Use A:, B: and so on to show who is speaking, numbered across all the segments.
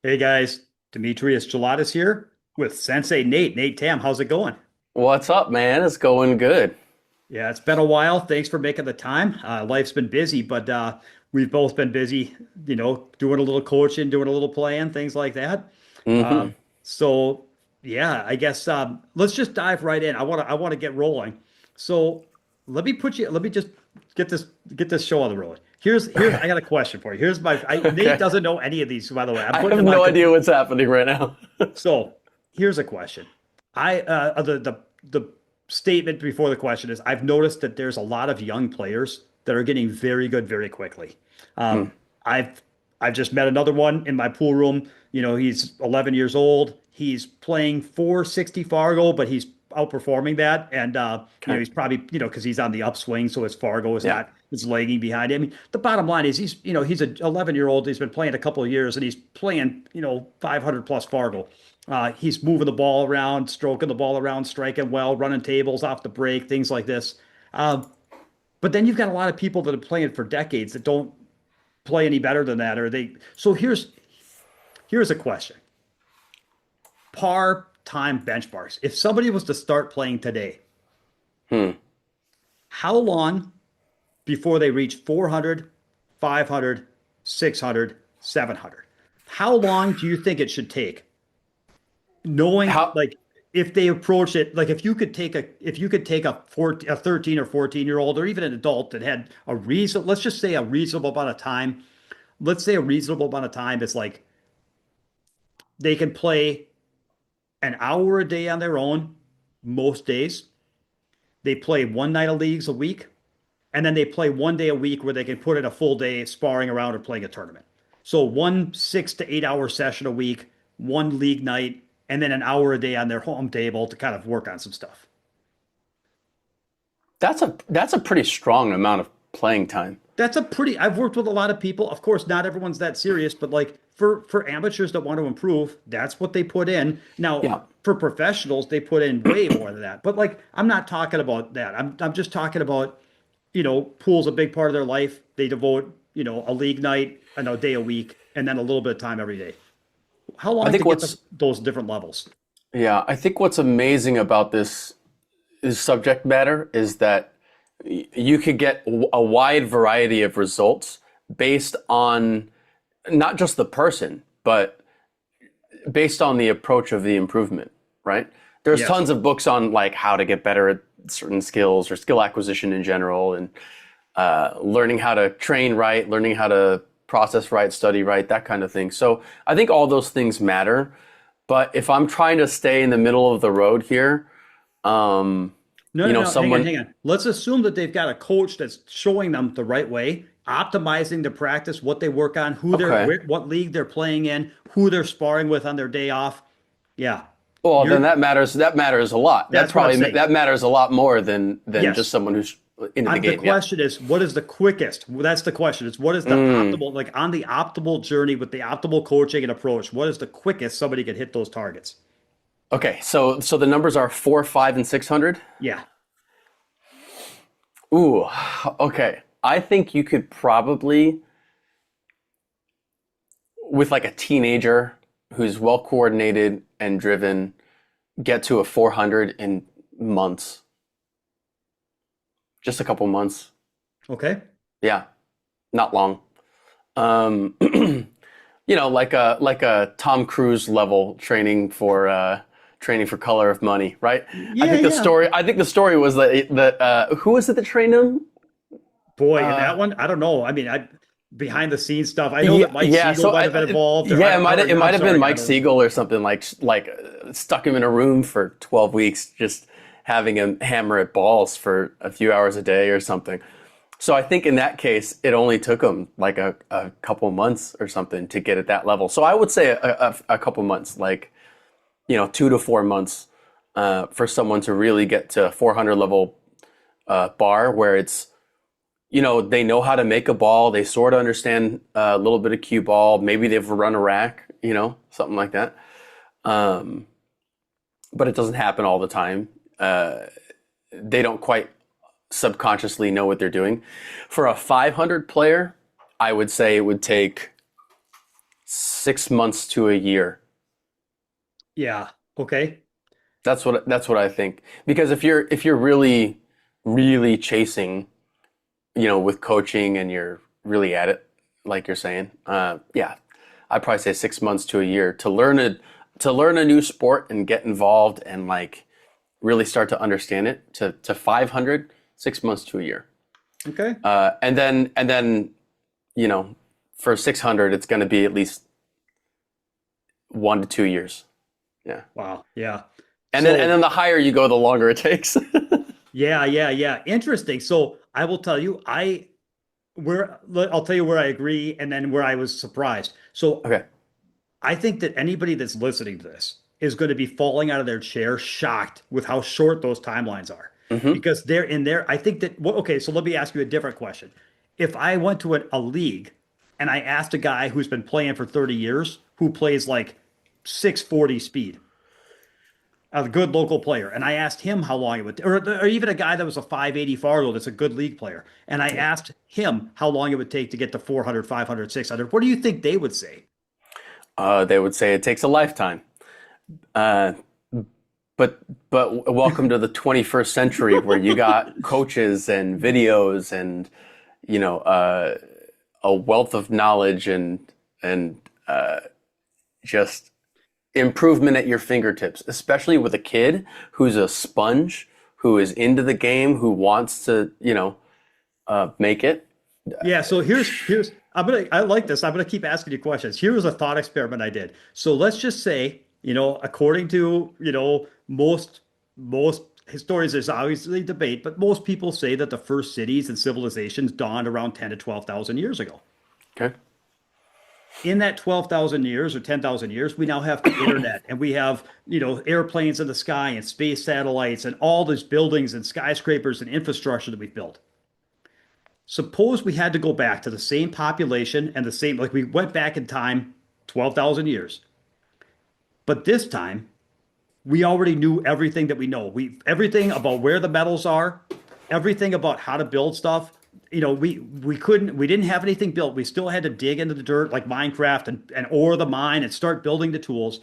A: Hey guys, Demetrius Gelatis here with Sensei Nate. Nate Tam, how's it going?
B: What's up, man? It's going good.
A: Yeah, it's been a while. Thanks for making the time. Life's been busy, but we've both been busy, doing a little coaching, doing a little playing, things like that. Uh,
B: hmm
A: so yeah, I guess let's just dive right in. I want to get rolling. So let me just get this show on the road. Here's I got a question for you. Nate
B: Okay.
A: doesn't know any of these, by the way. I'm
B: I
A: putting
B: have
A: him on.
B: no idea what's happening right now.
A: So here's a question. The statement before the question is I've noticed that there's a lot of young players that are getting very good very quickly.
B: Hmm.
A: Um, I've I've just met another one in my pool room. He's 11 years old. He's playing 460 Fargo, but he's outperforming that. And
B: Okay.
A: he's probably, because he's on the upswing, so his Fargo is
B: Yeah.
A: not it's lagging behind him. I mean, the bottom line is he's an 11-year-old. He's been playing a couple of years and he's playing, 500 plus Fargo. He's moving the ball around, stroking the ball around, striking well, running tables off the break, things like this. Um, but then you've got a lot of people that have played for decades that don't play any better than that, or they. So here's a question: par time benchmarks. If somebody was to start playing today,
B: Hmm.
A: how long before they reach 400, 500, 600, 700? How long do you think it should take? Knowing
B: How?
A: like if they approach it like if you could take a 13 or 14-year old or even an adult that had a reason, let's just say a reasonable amount of time. Let's say a reasonable amount of time is like they can play an hour a day on their own most days. They play one night of leagues a week, and then they play one day a week where they can put in a full day sparring around or playing a tournament. So one 6 to 8 hour session a week, one league night, and then an hour a day on their home table to kind of work on some stuff.
B: That's a pretty strong amount of playing time.
A: I've worked with a lot of people. Of course, not everyone's that serious, but like for amateurs that want to improve, that's what they put in. Now,
B: Yeah.
A: for professionals, they put in way more than that. But like I'm not talking about that. I'm just talking about, pool's a big part of their life. They devote, a league night, a day a week, and then a little bit of time every day. How
B: I
A: long to
B: think
A: get
B: what's
A: those different levels?
B: yeah, I think what's amazing about this is subject matter is that you could get a wide variety of results based on not just the person, but based on the approach of the improvement, right? There's
A: Yes.
B: tons of books on like how to get better at certain skills or skill acquisition in general, and learning how to train right, learning how to process right, study right, that kind of thing. So I think all those things matter. But if I'm trying to stay in the middle of the road here, um,
A: No, no, no. Hang on,
B: someone,
A: hang on. Let's assume that they've got a coach that's showing them the right way, optimizing the practice, what they work on,
B: okay,
A: what league they're playing in, who they're sparring with on their day off. Yeah,
B: well then
A: you're.
B: that matters. That matters a lot.
A: That's what I'm saying.
B: That matters a lot more than just
A: Yes.
B: someone who's into the
A: The
B: game. Yeah.
A: question is, what is the quickest? Well, that's the question. It's what is the
B: Mm.
A: optimal, like on the optimal journey with the optimal coaching and approach? What is the quickest somebody could hit those targets?
B: Okay, so the numbers are 4, 5, and 600.
A: Yeah.
B: Ooh, okay. I think you could probably, with like a teenager who's well coordinated and driven, get to a 400 in months, just a couple months.
A: Okay.
B: Yeah, not long. Um, like a Tom Cruise level training for Color of Money, right?
A: Yeah, yeah.
B: I think the story was that who was it that trained him?
A: Boy, in that
B: Uh,
A: one, I don't know. I mean, I behind the scenes stuff. I know that
B: Yeah,
A: Mike
B: yeah.
A: Siegel
B: So
A: might have been involved, or
B: yeah, it
A: I'm
B: might have been
A: sorry, I
B: Mike
A: don't.
B: Siegel or something stuck him in a room for 12 weeks, just having him hammer at balls for a few hours a day or something. So I think in that case, it only took him like a couple months or something to get at that level. So I would say a couple months, like 2 to 4 months, for someone to really get to 400 level bar, where it's they know how to make a ball. They sort of understand a little bit of cue ball. Maybe they've run a rack, something like that. Um, but it doesn't happen all the time. They don't quite subconsciously know what they're doing. For a 500 player, I would say it would take 6 months to a year.
A: Yeah. Okay.
B: That's what I think. Because if you're really chasing, with coaching and you're really at it, like you're saying, yeah, I'd probably say 6 months to a year to learn a new sport and get involved and like really start to understand it. To 500, 6 months to a year,
A: Okay.
B: and then for 600, it's going to be at least 1 to 2 years. Yeah,
A: Wow. Yeah.
B: and then and
A: So
B: then the higher you go, the longer it takes.
A: yeah, yeah, yeah. Interesting. So I will tell you, I'll tell you where I agree and then where I was surprised. So
B: Okay.
A: I think that anybody that's listening to this is going to be falling out of their chair shocked with how short those timelines are.
B: Hmm.
A: Because they're in there. I think that, well, okay, so let me ask you a different question. If I went to a league and I asked a guy who's been playing for 30 years, who plays like 640 speed, a good local player, and I asked him how long it would, or even a guy that was a 580 Fargo that's a good league player, and I asked him how long it would take to get to 400, 500, 600, what do you think they would say?
B: They would say it takes a lifetime. Uh, but welcome to the 21st century where you got coaches and videos and a wealth of knowledge and just improvement at your fingertips, especially with a kid who's a sponge, who is into the game, who wants to make it.
A: Yeah, so here's I like this. I'm gonna keep asking you questions. Here was a thought experiment I did. So let's just say, according to, most historians, there's obviously debate, but most people say that the first cities and civilizations dawned around 10 to 12,000 years ago.
B: Okay.
A: In that 12,000 years or 10,000 years, we now have the internet and we have, airplanes in the sky and space satellites and all these buildings and skyscrapers and infrastructure that we've built. Suppose we had to go back to the same population and the same, like we went back in time 12,000 years. But this time, we already knew everything that we know. Everything about where the metals are, everything about how to build stuff. We didn't have anything built. We still had to dig into the dirt like Minecraft and ore the mine and start building the tools.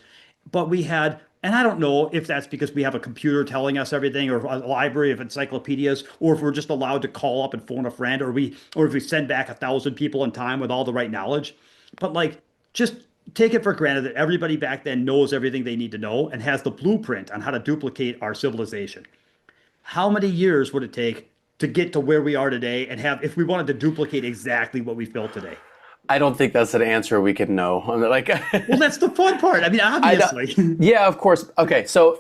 A: But we had, and I don't know if that's because we have a computer telling us everything or a library of encyclopedias, or if we're just allowed to call up and phone a friend, or if we send back 1,000 people in time with all the right knowledge. But like, just take it for granted that everybody back then knows everything they need to know and has the blueprint on how to duplicate our civilization. How many years would it take to get to where we are today and have, if we wanted to duplicate exactly what we've built today?
B: I don't think that's an answer we can know. I mean, like,
A: Well, that's the fun part. I mean, obviously.
B: yeah, of course. Okay, so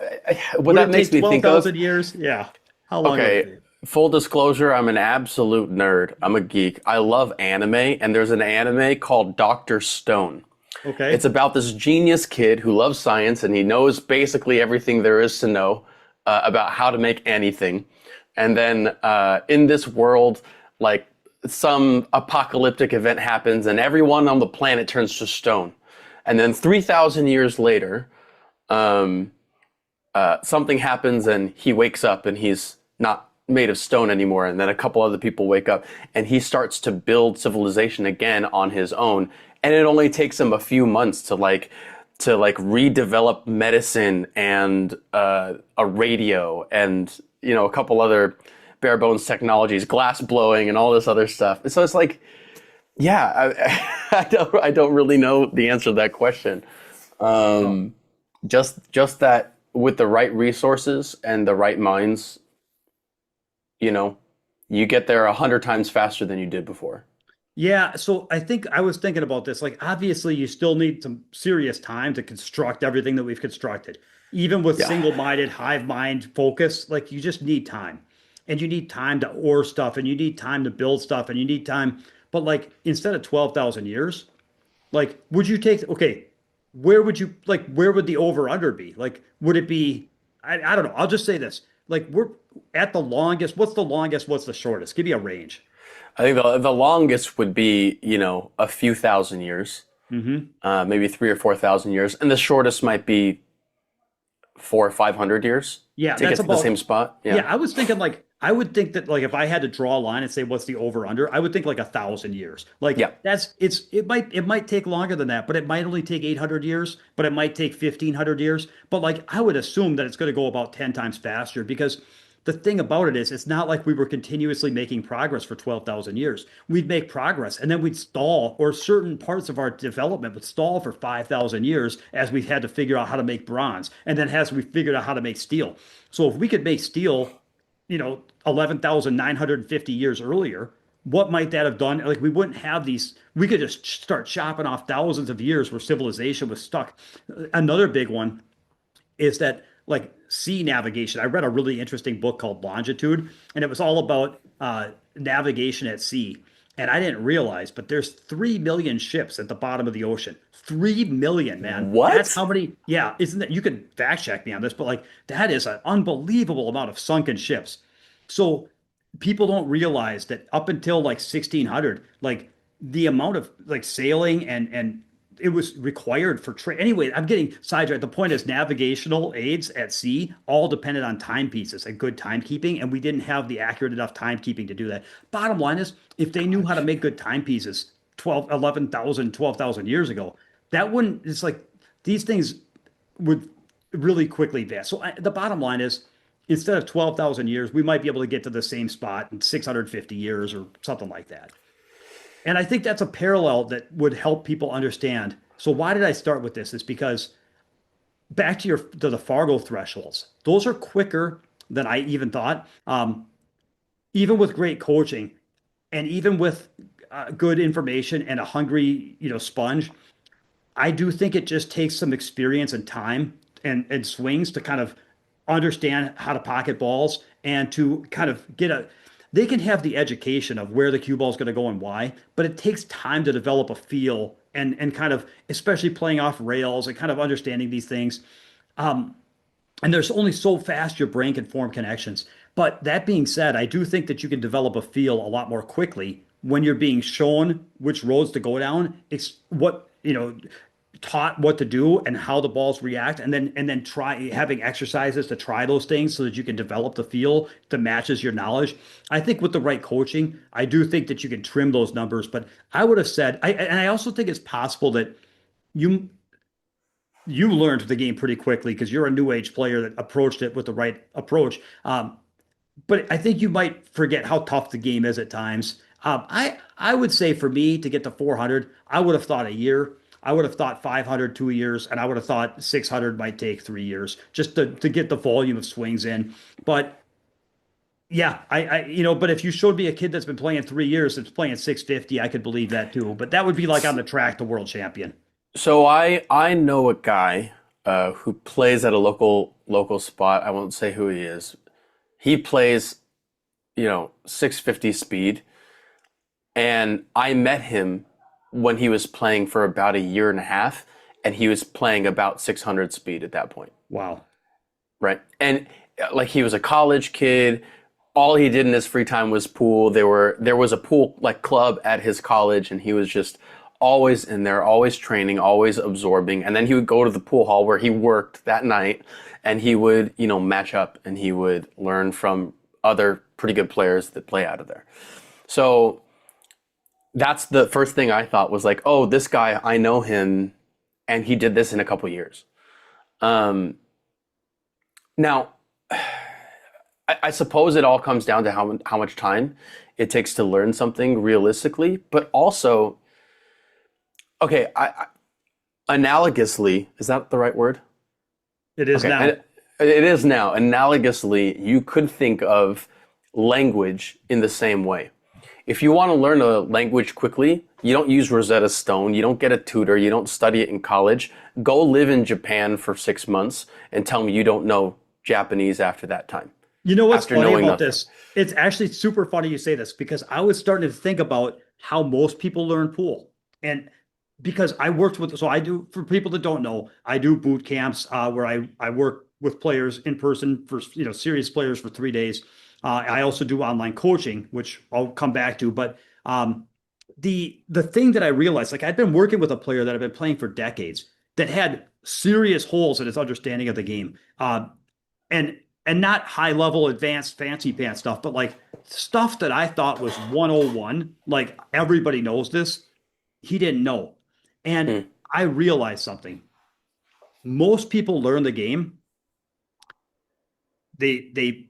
B: what
A: Would
B: that
A: it
B: makes
A: take
B: me think of.
A: 12,000 years? Yeah. How long would it
B: Okay, full disclosure, I'm an absolute nerd. I'm a geek. I love anime, and there's an anime called Dr. Stone.
A: take? Okay.
B: It's about this genius kid who loves science, and he knows basically everything there is to know about how to make anything. And then in this world, like, some apocalyptic event happens and everyone on the planet turns to stone. And then 3,000 years later, something happens and he wakes up and he's not made of stone anymore. And then a couple other people wake up and he starts to build civilization again on his own. And it only takes him a few months to redevelop medicine and a radio and, a couple other bare bones technologies, glass blowing and all this other stuff. So it's like, yeah, I don't really know the answer to that question. Just that with the right resources and the right minds, you get there 100 times faster than you did before.
A: Yeah, so I think I was thinking about this. Like, obviously, you still need some serious time to construct everything that we've constructed. Even with
B: Yeah.
A: single-minded, hive mind focus, like you just need time. And you need time to ore stuff, and you need time to build stuff, and you need time. But like, instead of 12,000 years, like, would you take, okay, where would the over under be? Like, would it be, I don't know. I'll just say this. Like, we're at the longest. What's the longest? What's the shortest? Give me a range.
B: I think the longest would be, a few thousand years, maybe 3 or 4 thousand years. And the shortest might be 400 or 500 years
A: Yeah,
B: to get
A: that's
B: to the
A: about,
B: same spot.
A: yeah,
B: Yeah.
A: I was thinking like I would think that like if I had to draw a line and say what's the over under, I would think like 1,000 years. Like
B: Yeah.
A: it might take longer than that, but it might only take 800 years, but it might take 1,500 years. But like I would assume that it's going to go about 10 times faster because the thing about it is it's not like we were continuously making progress for 12,000 years. We'd make progress and then we'd stall, or certain parts of our development would stall for 5,000 years as we had to figure out how to make bronze, and then as we figured out how to make steel. So if we could make steel 11,950 years earlier, what might that have done? Like, we wouldn't have these, we could just start chopping off thousands of years where civilization was stuck. Another big one is that, like, sea navigation. I read a really interesting book called Longitude, and it was all about navigation at sea. And I didn't realize, but there's 3 million ships at the bottom of the ocean. 3 million, man. That's
B: What?
A: how many. Yeah, isn't that? You can fact check me on this, but like that is an unbelievable amount of sunken ships. So people don't realize that up until like 1600, like the amount of like sailing and it was required for trade. Anyway, I'm getting sidetracked. The point is navigational aids at sea all depended on timepieces and good timekeeping, and we didn't have the accurate enough timekeeping to do that. Bottom line is, if they knew how to make good timepieces 12, 11,000, 12,000 years ago, that wouldn't, it's like these things would really quickly advance. So the bottom line is, instead of 12,000 years, we might be able to get to the same spot in 650 years or something like that. And I think that's a parallel that would help people understand. So why did I start with this? Is because back to the Fargo thresholds. Those are quicker than I even thought. Even with great coaching, and even with good information and a hungry, sponge, I do think it just takes some experience and time and swings to kind of understand how to pocket balls and to kind of get a. They can have the education of where the cue ball is going to go and why, but it takes time to develop a feel and kind of, especially playing off rails and kind of understanding these things. Um, and there's only so fast your brain can form connections. But that being said, I do think that you can develop a feel a lot more quickly when you're being shown which roads to go down. It's what, taught what to do and how the balls react, and then try having exercises to try those things so that you can develop the feel that matches your knowledge. I think with the right coaching, I do think that you can trim those numbers. But I would have said, and I also think it's possible that you you learned the game pretty quickly because you're a new age player that approached it with the right approach. But I think you might forget how tough the game is at times. I would say for me to get to 400, I would have thought a year. I would have thought 500 2 years, and I would have thought 600 might take 3 years just to get the volume of swings in. But yeah, but if you showed me a kid that's been playing 3 years that's playing 650, I could believe that too. But that would be like on the track to world champion.
B: So I know a guy who plays at a local spot. I won't say who he is. He plays, 650 speed, and I met him when he was playing for about a year and a half, and he was playing about 600 speed at that point.
A: Wow.
B: Right. And like he was a college kid. All he did in his free time was pool. There was a pool like club at his college, and he was just always in there, always training, always absorbing. And then he would go to the pool hall where he worked that night, and he would, match up, and he would learn from other pretty good players that play out of there. So that's the first thing I thought was like, oh, this guy, I know him, and he did this in a couple years. Now, I suppose it all comes down to how much time it takes to learn something realistically, but also, okay, analogously, is that the right word?
A: It is
B: Okay,
A: now.
B: it is now. Analogously, you could think of language in the same way. If you want to learn a language quickly, you don't use Rosetta Stone, you don't get a tutor, you don't study it in college. Go live in Japan for 6 months and tell me you don't know Japanese after that time.
A: You know what's
B: After
A: funny
B: knowing
A: about
B: nothing.
A: this? It's actually super funny you say this because I was starting to think about how most people learn pool. And because I worked with, so I do, for people that don't know, I do boot camps where I work with players in person for, serious players for 3 days. I also do online coaching, which I'll come back to. But the thing that I realized, like I've been working with a player that I've been playing for decades that had serious holes in his understanding of the game. And and not high level advanced fancy pants stuff, but like stuff that I thought was 101, like everybody knows this, he didn't know. And
B: Hmm.
A: I realized something. Most people learn the game. They they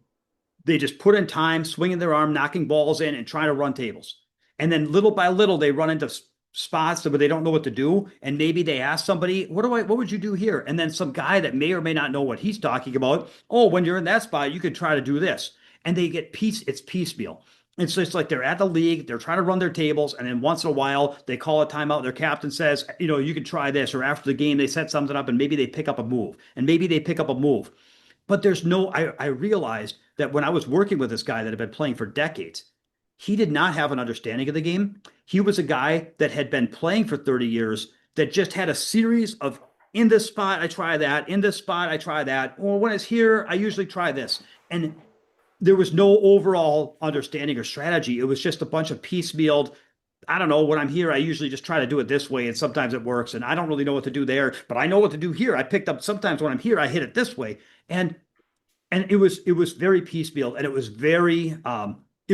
A: they just put in time, swinging their arm, knocking balls in, and trying to run tables. And then little by little, they run into spots where they don't know what to do. And maybe they ask somebody, what would you do here? And then some guy that may or may not know what he's talking about, oh, when you're in that spot, you could try to do this. And they get it's piecemeal. It's just like they're at the league, they're trying to run their tables, and then once in a while they call a timeout. Their captain says, you can try this, or after the game they set something up, and maybe they pick up a move, and maybe they pick up a move. But there's no, I realized that when I was working with this guy that had been playing for decades, he did not have an understanding of the game. He was a guy that had been playing for 30 years that just had a series of in this spot, I try that. In this spot, I try that. Or when it's here, I usually try this. And there was no overall understanding or strategy. It was just a bunch of piecemealed. I don't know. When I'm here, I usually just try to do it this way, and sometimes it works. And I don't really know what to do there, but I know what to do here. I picked up sometimes when I'm here, I hit it this way. And it was very piecemeal, and it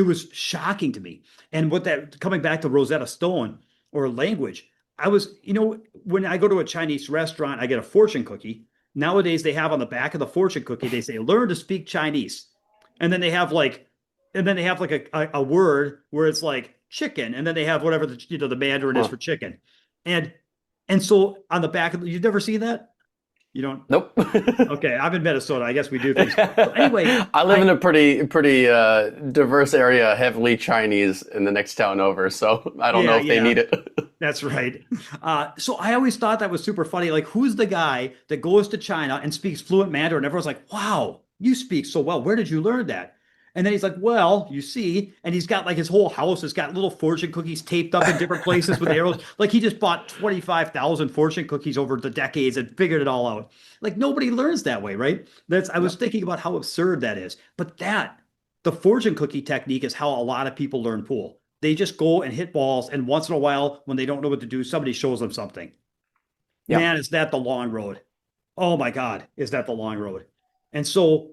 A: was shocking to me. And what that coming back to Rosetta Stone or language, I was, when I go to a Chinese restaurant, I get a fortune cookie. Nowadays they have on the back of the fortune cookie, they say learn to speak Chinese. And then they have like a word where it's like chicken, and then they have whatever the Mandarin is
B: Huh.
A: for chicken. And so on the back of you've never seen that? You don't.
B: Nope.
A: Okay, I'm in Minnesota. I guess we do things. So anyway,
B: I live in
A: I
B: a pretty diverse area, heavily Chinese in the next town over, so I don't know
A: yeah,
B: if they
A: yeah,
B: need it.
A: that's right. So I always thought that was super funny. Like, who's the guy that goes to China and speaks fluent Mandarin? Everyone's like, "Wow, you speak so well. Where did you learn that?" And then he's like, "Well, you see," and he's got like his whole house has got little fortune cookies taped up in different places with arrows. Like he just bought 25,000 fortune cookies over the decades and figured it all out. Like nobody learns that way, right? I was thinking about how absurd that is. But the fortune cookie technique is how a lot of people learn pool. They just go and hit balls, and once in a while, when they don't know what to do, somebody shows them something.
B: Yeah.
A: Man, is that the long road? Oh my God, is that the long road? And so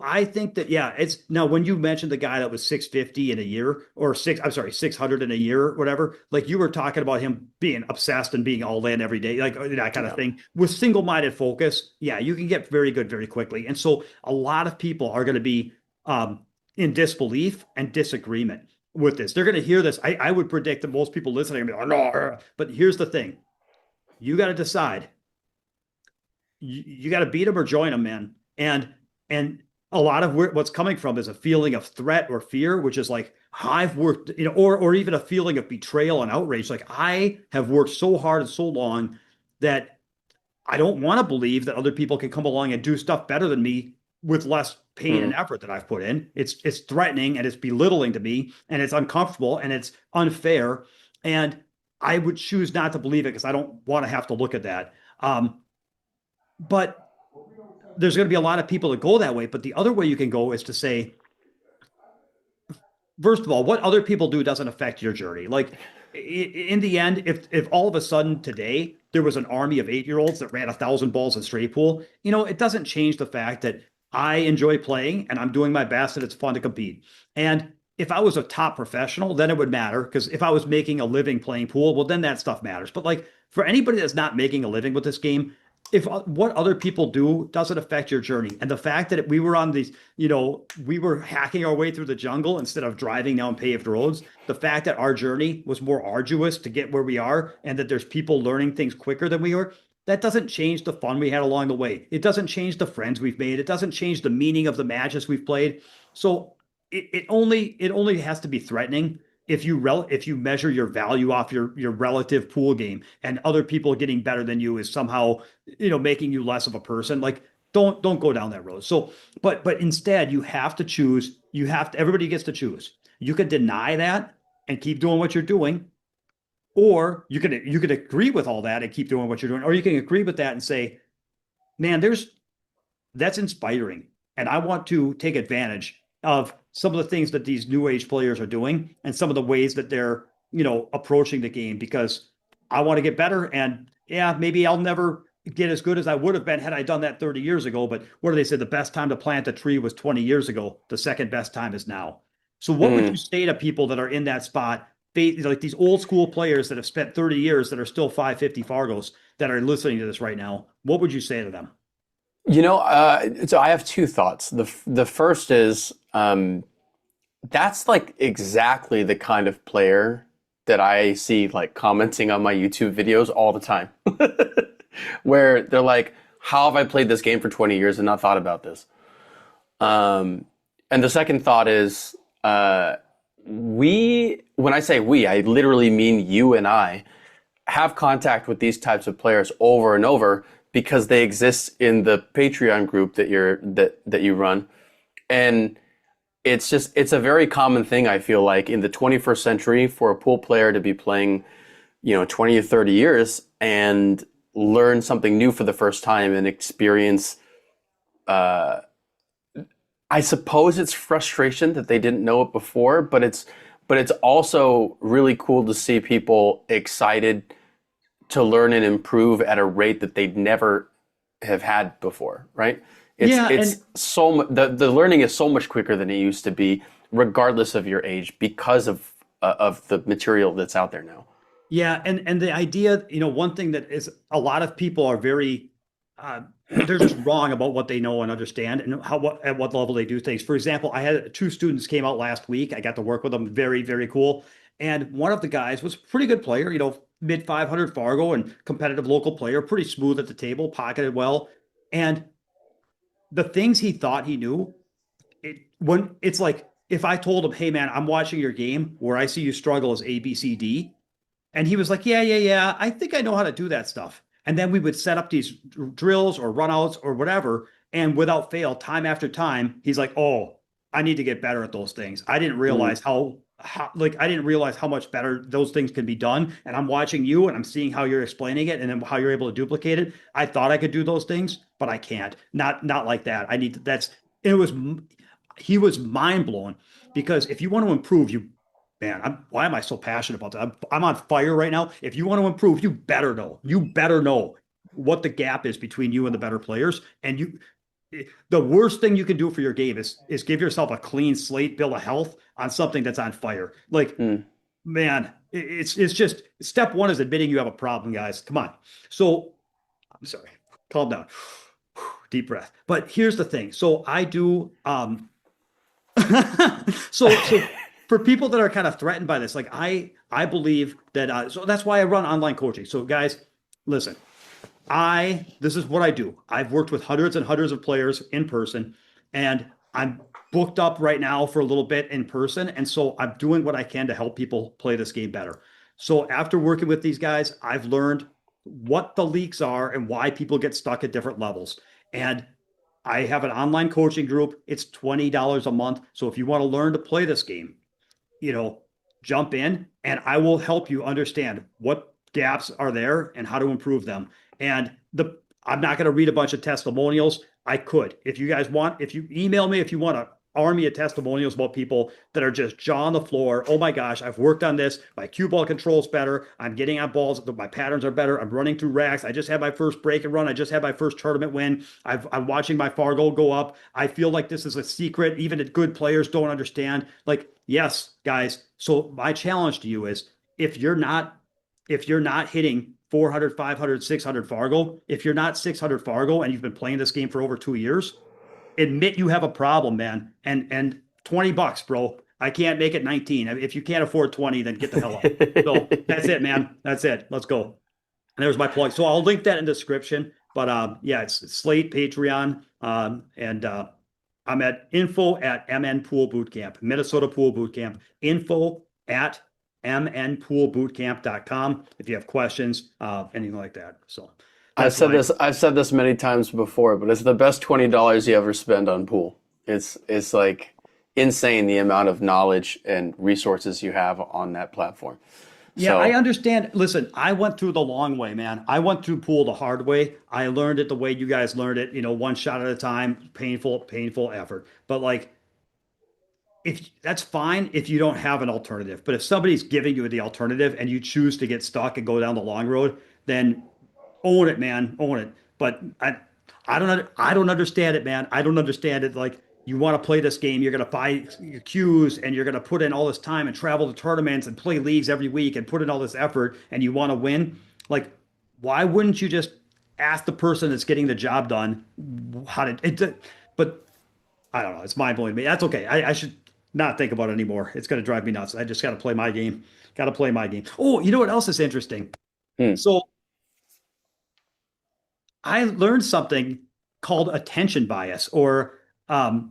A: I think that yeah, it's now when you mentioned the guy that was 650 in a year or I'm sorry, 600 in a year or whatever, like you were talking about him being obsessed and being all in every day, like that kind of
B: Yeah.
A: thing with single-minded focus. Yeah, you can get very good very quickly. And so a lot of people are going to be um, in disbelief and disagreement with this. They're going to hear this. I would predict that most people listening are going to be like, oh, no. But here's the thing. You got to decide you got to beat them or join them, man. And a lot of what's coming from is a feeling of threat or fear, which is like I've worked, or even a feeling of betrayal and outrage. Like I have worked so hard and so long that I don't want to believe that other people can come along and do stuff better than me with less pain and
B: Mhm.
A: effort that I've put in. It's threatening and it's belittling to me and it's uncomfortable and it's unfair. And I would choose not to believe it because I don't want to have to look at that. But there's going to be a lot of people that go that way. But the other way you can go is to say, first of all, what other people do doesn't affect your journey. Like in the end, if all of a sudden today there was an army of 8-year-olds that ran 1,000 balls in straight pool, it doesn't change the fact that I enjoy playing and I'm doing my best and it's fun to compete. And if I was a top professional, then it would matter because if I was making a living playing pool, well, then that stuff matters. But like for anybody that's not making a living with this game, if what other people do doesn't affect your journey, and the fact that we were on these, we were hacking our way through the jungle instead of driving down paved roads, the fact that our journey was more arduous to get where we are, and that there's people learning things quicker than we are, that doesn't change the fun we had along the way. It doesn't change the friends we've made. It doesn't change the meaning of the matches we've played. So it only has to be threatening if you measure your value off your relative pool game and other people getting better than you is somehow making you less of a person. Like don't go down that road. So but instead you have to choose. Everybody gets to choose. You can deny that and keep doing what you're doing, or you could agree with all that and keep doing what you're doing, or you can agree with that and say, man, that's inspiring. And I want to take advantage of some of the things that these new age players are doing and some of the ways that they're approaching the game because I want to get better. And yeah, maybe I'll never get as good as I would have been had I done that 30 years ago. But what do they say? The best time to plant a tree was 20 years ago. The second best time is now. So what would you
B: Mm.
A: say to people that are in that spot? Like these old school players that have spent 30 years that are still 550 Fargos that are listening to this right now. What would you say to them?
B: So I have two thoughts. The first is that's like exactly the kind of player that I see like commenting on my YouTube videos all the time, where they're like, "How have I played this game for 20 years and not thought about this?" And the second thought is, when I say we, I literally mean you and I have contact with these types of players over and over because they exist in the Patreon group that you run. And it's a very common thing, I feel like, in the 21st century for a pool player to be playing, 20 or 30 years and learn something new for the first time and experience, I suppose it's frustration that they didn't know it before, but it's also really cool to see people excited to learn and improve at a rate that they'd never have had before, right? It's
A: Yeah,
B: it's
A: and
B: the learning is so much quicker than it used to be, regardless of your age, because of the material that's out there now.
A: yeah, and the idea, one thing that is a lot of people are very they're just wrong about what they know and understand and at what level they do things. For example, I had two students came out last week. I got to work with them. Very, very cool. And one of the guys was a pretty good player, mid 500 Fargo and competitive local player, pretty smooth at the table, pocketed well. And the things he thought he knew, when it's like if I told him, "Hey man, I'm watching your game where I see you struggle as ABCD," and he was like, "Yeah, yeah, yeah, I think I know how to do that stuff." And then we would set up these drills or runouts or whatever. And without fail, time after time, he's like, "Oh, I need to get better at those things. I didn't
B: Mm,
A: realize like I didn't realize how much better those things can be done. And I'm watching you and I'm seeing how you're explaining it and then how you're able to duplicate it. I thought I could do those things, but I can't. Not like that. I need to, that's it was he was mind blown because if you want to improve, man, why am I so passionate about that? I'm on fire right now. If you want to improve, you better know. You better know what the gap is between you and the better players. And the worst thing you can do for your game is give yourself a clean slate bill of health on something that's on fire. Like,
B: mm.
A: man, it's just step one is admitting you have a problem, guys. Come on. So I'm sorry. Calm down. Deep breath. But here's the thing. So I do so for people that are kind of threatened by this, like I believe that so that's why I run online coaching. So guys, listen, I this is what I do. I've worked with hundreds and hundreds of players in person, and I'm booked up right now for a little bit in person, and so I'm doing what I can to help people play this game better. So after working with these guys, I've learned what the leaks are and why people get stuck at different levels. And I have an online coaching group. It's $20 a month. So if you want to learn to play this game, you know, jump in and I will help you understand what gaps are there and how to improve them. And I'm not going to read a bunch of testimonials. I could. If you guys want, if you email me, if you want to army of testimonials about people that are just jaw on the floor. Oh my gosh, I've worked on this. My cue ball control's better. I'm getting on balls. My patterns are better. I'm running through racks. I just had my first break and run. I just had my first tournament win. I'm watching my Fargo go up. I feel like this is a secret. Even good players don't understand. Like, yes, guys. So my challenge to you is if you're not hitting 400, 500, 600 Fargo, if you're not 600 Fargo and you've been playing this game for over 2 years, admit you have a problem, man. And $20, bro. I can't make it 19. If you can't afford 20, then get the hell out. So that's it, man. That's it. Let's go. And there's my plug. So I'll link that in the description. But yeah, it's Slate, Patreon, and I'm at info at MN Pool Bootcamp, Minnesota Pool Bootcamp, info at mnpoolbootcamp.com if you have questions, anything like that. So
B: I've
A: that's
B: said
A: my
B: this. I've said this many times before, but it's the best $20 you ever spend on pool. It's like insane the amount of knowledge and resources you have on that platform.
A: Yeah, I
B: So
A: understand. Listen, I went through the long way, man. I went through pool the hard way. I learned it the way you guys learned it, one shot at a time, painful, painful effort. But like, if that's fine if you don't have an alternative. But if somebody's giving you the alternative and you choose to get stuck and go down the long road, then Own it, man. Own it. But I don't understand it, man. I don't understand it. Like you want to play this game, you're gonna buy your cues and you're gonna put in all this time and travel to tournaments and play leagues every week and put in all this effort and you want to win. Like, why wouldn't you just ask the person that's getting the job done how to it? But I don't know. It's mind blowing to me. That's okay. I should not think about it anymore. It's gonna drive me nuts. I just got to play my game. Got to play my game. Oh, you know what else is interesting?
B: Hmm.
A: So I learned something called attention bias, or I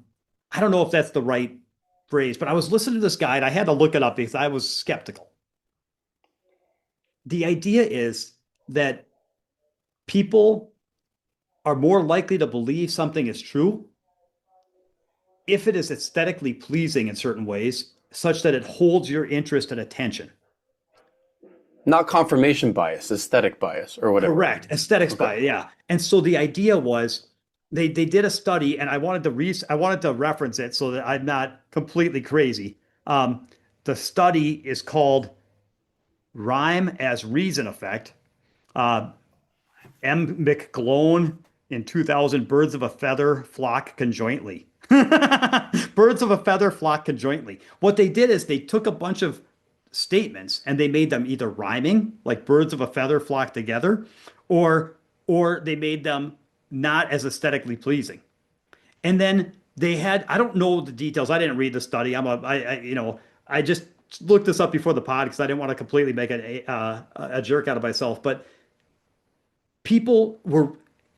A: don't know if that's the right phrase, but I was listening to this guy and I had to look it up because I was skeptical. The idea is that people are more likely to believe something is true if it is aesthetically pleasing in certain ways, such that it holds your interest and attention.
B: Not confirmation bias, aesthetic bias, or whatever.
A: Correct. Aesthetics
B: Okay.
A: by it, yeah. And so the idea was they did a study, and I wanted to reference it so that I'm not completely crazy. The study is called Rhyme as Reason Effect. Uh, M. McGlone in 2000, Birds of a Feather Flock Conjointly. Birds of a feather flock conjointly. What they did is they took a bunch of statements and they made them either rhyming, like birds of a feather flock together, or they made them not as aesthetically pleasing. And then they had, I don't know the details. I didn't read the study. I just looked this up before the pod because I didn't want to completely make a jerk out of myself. But people were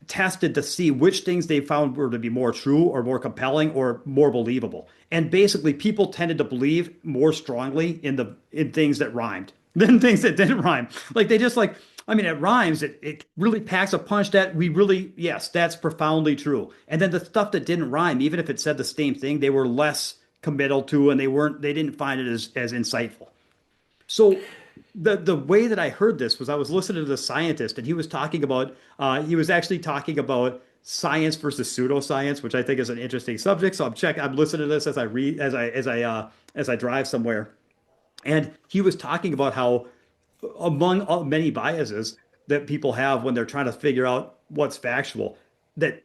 A: tested to see which things they found were to be more true or more compelling or more believable. And basically people tended to believe more strongly in things that rhymed than things that didn't rhyme. Like they just like, I mean, it rhymes, it really packs a punch that we really, yes, that's profoundly true. And then the stuff that didn't rhyme, even if it said the same thing, they were less committal to and they didn't find it as insightful. So the way that I heard this was I was listening to the scientist and he was actually talking about science versus pseudoscience, which I think is an interesting subject. So I'm listening to this as I read as I drive somewhere. And he was talking about how among many biases that people have when they're trying to figure out what's factual, that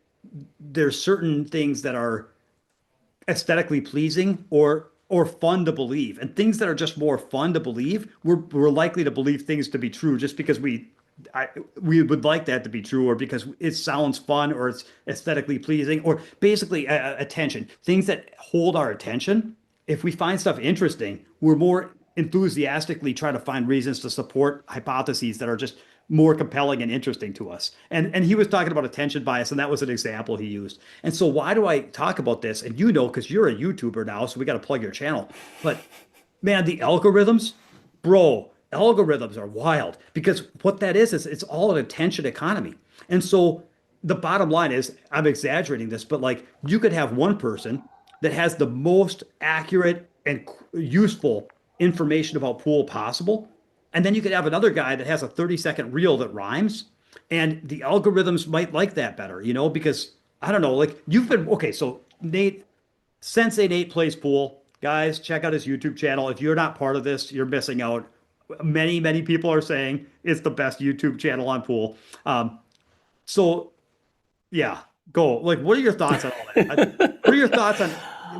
A: there's certain things that are aesthetically pleasing or fun to believe. And things that are just more fun to believe, we're likely to believe things to be true just because we would like that to be true, or because it sounds fun, or it's aesthetically pleasing, or basically attention. Things that hold our attention. If we find stuff interesting, we're more enthusiastically trying to find reasons to support hypotheses that are just more compelling and interesting to us. And he was talking about attention bias, and that was an example he used. And so why do I talk about this? And because you're a YouTuber now, so we got to plug your channel. But man, the algorithms, bro, algorithms are wild because what that is it's all an attention economy. And so the bottom line is, I'm exaggerating this, but like you could have one person that has the most accurate and useful information about pool possible. And then you could have another guy that has a 30-second reel that rhymes. And the algorithms might like that better, because I don't know, like okay, so Sensei Nate plays pool. Guys, check out his YouTube channel. If you're not part of this, you're missing out. Many, many people are saying it's the best YouTube channel on pool. So yeah, go. Like, what are your thoughts on all that? What are your thoughts on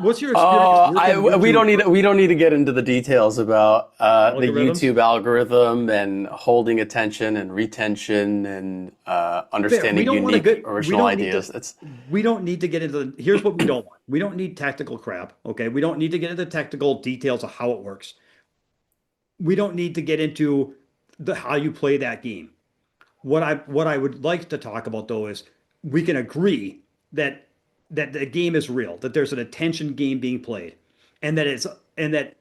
A: what's your experience working
B: We don't need
A: YouTube
B: to get into the details about the
A: algorithms?
B: YouTube algorithm and holding attention and retention and
A: Fair. We
B: understanding
A: don't want to
B: unique
A: get. We
B: original
A: don't need
B: ideas.
A: to.
B: It's
A: We don't need to get into here's what we don't want. We don't need technical crap. Okay. We don't need to get into technical details of how it works. We don't need to get into the how you play that game. What I would like to talk about though is we can agree that the game is real, that there's an attention game being played, and that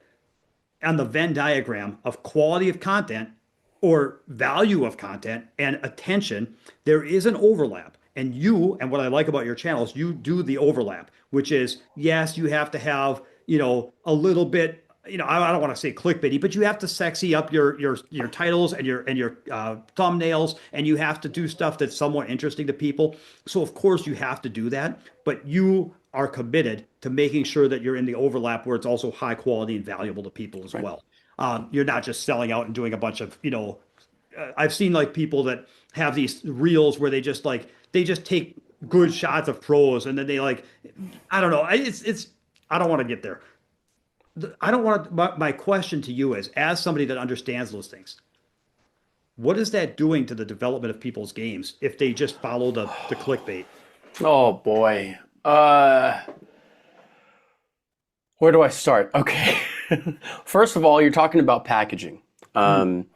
A: on the Venn diagram of quality of content or value of content and attention, there is an overlap. And what I like about your channel is you do the overlap, which is, yes, you have to have, a little bit, I don't want to say clickbaity, but you have to sexy up your titles and your thumbnails, and you have to do stuff that's somewhat interesting to people. So of course you have to do that, but you are committed to making sure that you're in the overlap where it's also high quality and valuable to people as
B: right.
A: well. You're not just selling out and doing a bunch of I've seen like people that have these reels where they just take good shots of pros and then they like, I don't know. It's I don't want to get there. I don't want to, my question to you is, as somebody that understands those things, what is that doing to the development of people's games if they just follow the clickbait?
B: Oh boy. Where do I start? Okay. First of all, you're talking about packaging.
A: Mm,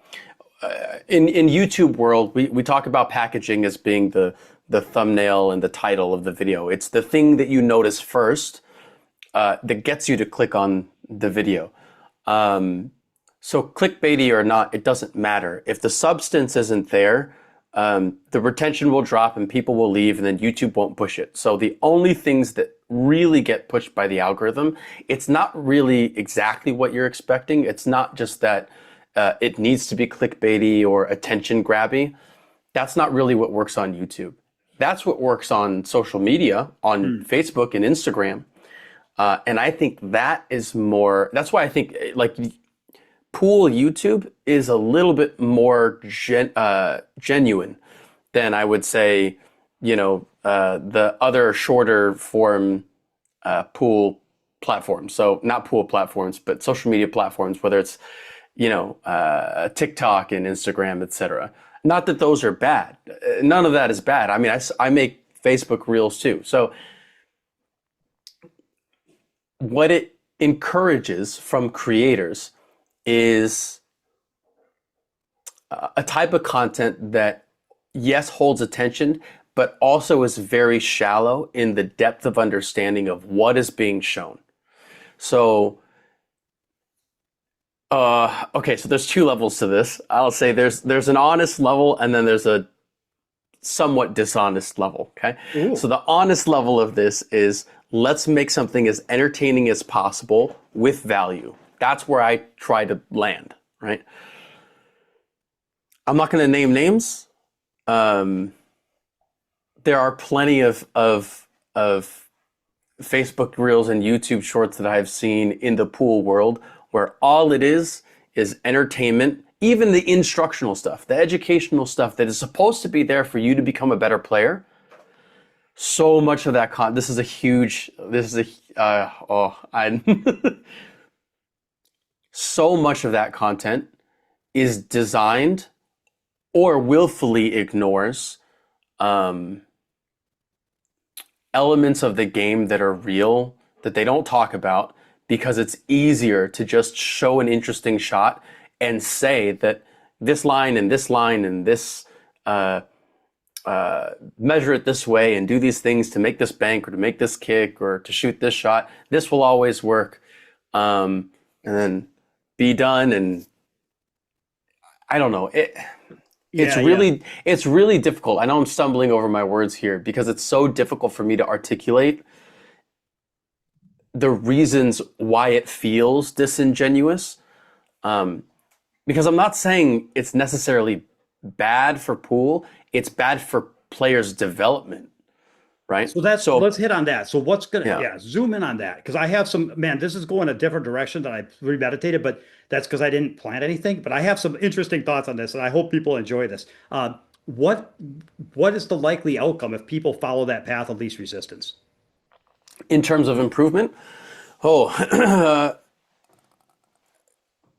B: In YouTube world, we talk about packaging as being the thumbnail and the title of the video. It's the thing that you notice first that gets you to click on the video. So clickbaity or not, it doesn't matter. If the substance isn't there, the retention will drop and people will leave, and then YouTube won't push it. So the only things that really get pushed by the algorithm, it's not really exactly what you're expecting. It's not just that it needs to be clickbaity or attention grabby. That's not really what works on YouTube. That's what works on social media, on
A: mm.
B: Facebook and Instagram. And I think that is more, that's why I think like pool YouTube is a little bit more genuine than I would say, the other shorter form pool platforms. So not pool platforms, but social media platforms, whether it's, TikTok and Instagram, etc. Not that those are bad. None of that is bad. I mean, I make Facebook Reels too. So what it encourages from creators is a type of content that, yes, holds attention, but also is very shallow in the depth of understanding of what is being shown. So, okay, so there's two levels to this. I'll say there's an honest level and then there's a somewhat dishonest level, okay?
A: Ooh.
B: So the honest level of this is let's make something as entertaining as possible with value. That's where I try to land, right? I'm not going to name names. There are plenty of Facebook Reels and YouTube Shorts that I've seen in the pool world where all it is entertainment, even the instructional stuff, the educational stuff that is supposed to be there for you to become a better player. So much of that this is so much of that content is designed or willfully ignores elements of the game that are real that they don't talk about because it's easier to just show an interesting shot and say that this line and this line and this measure it this way and do these things to make this bank or to make this kick or to shoot this shot. This will always work. And then be done. And I don't know. It's really difficult. I know I'm stumbling over my words here because it's so difficult for me to articulate the reasons why it feels disingenuous. Because I'm not saying it's necessarily bad for pool. It's bad for players' development, right?
A: So let's hit on that. So what's gonna,
B: Yeah.
A: yeah, zoom in on that because I have some, man, this is going a different direction than I premeditated, but that's because I didn't plan anything. But I have some interesting thoughts on this, and I hope people enjoy this. What what is the likely outcome if people follow that path of least resistance?
B: In terms of improvement, oh,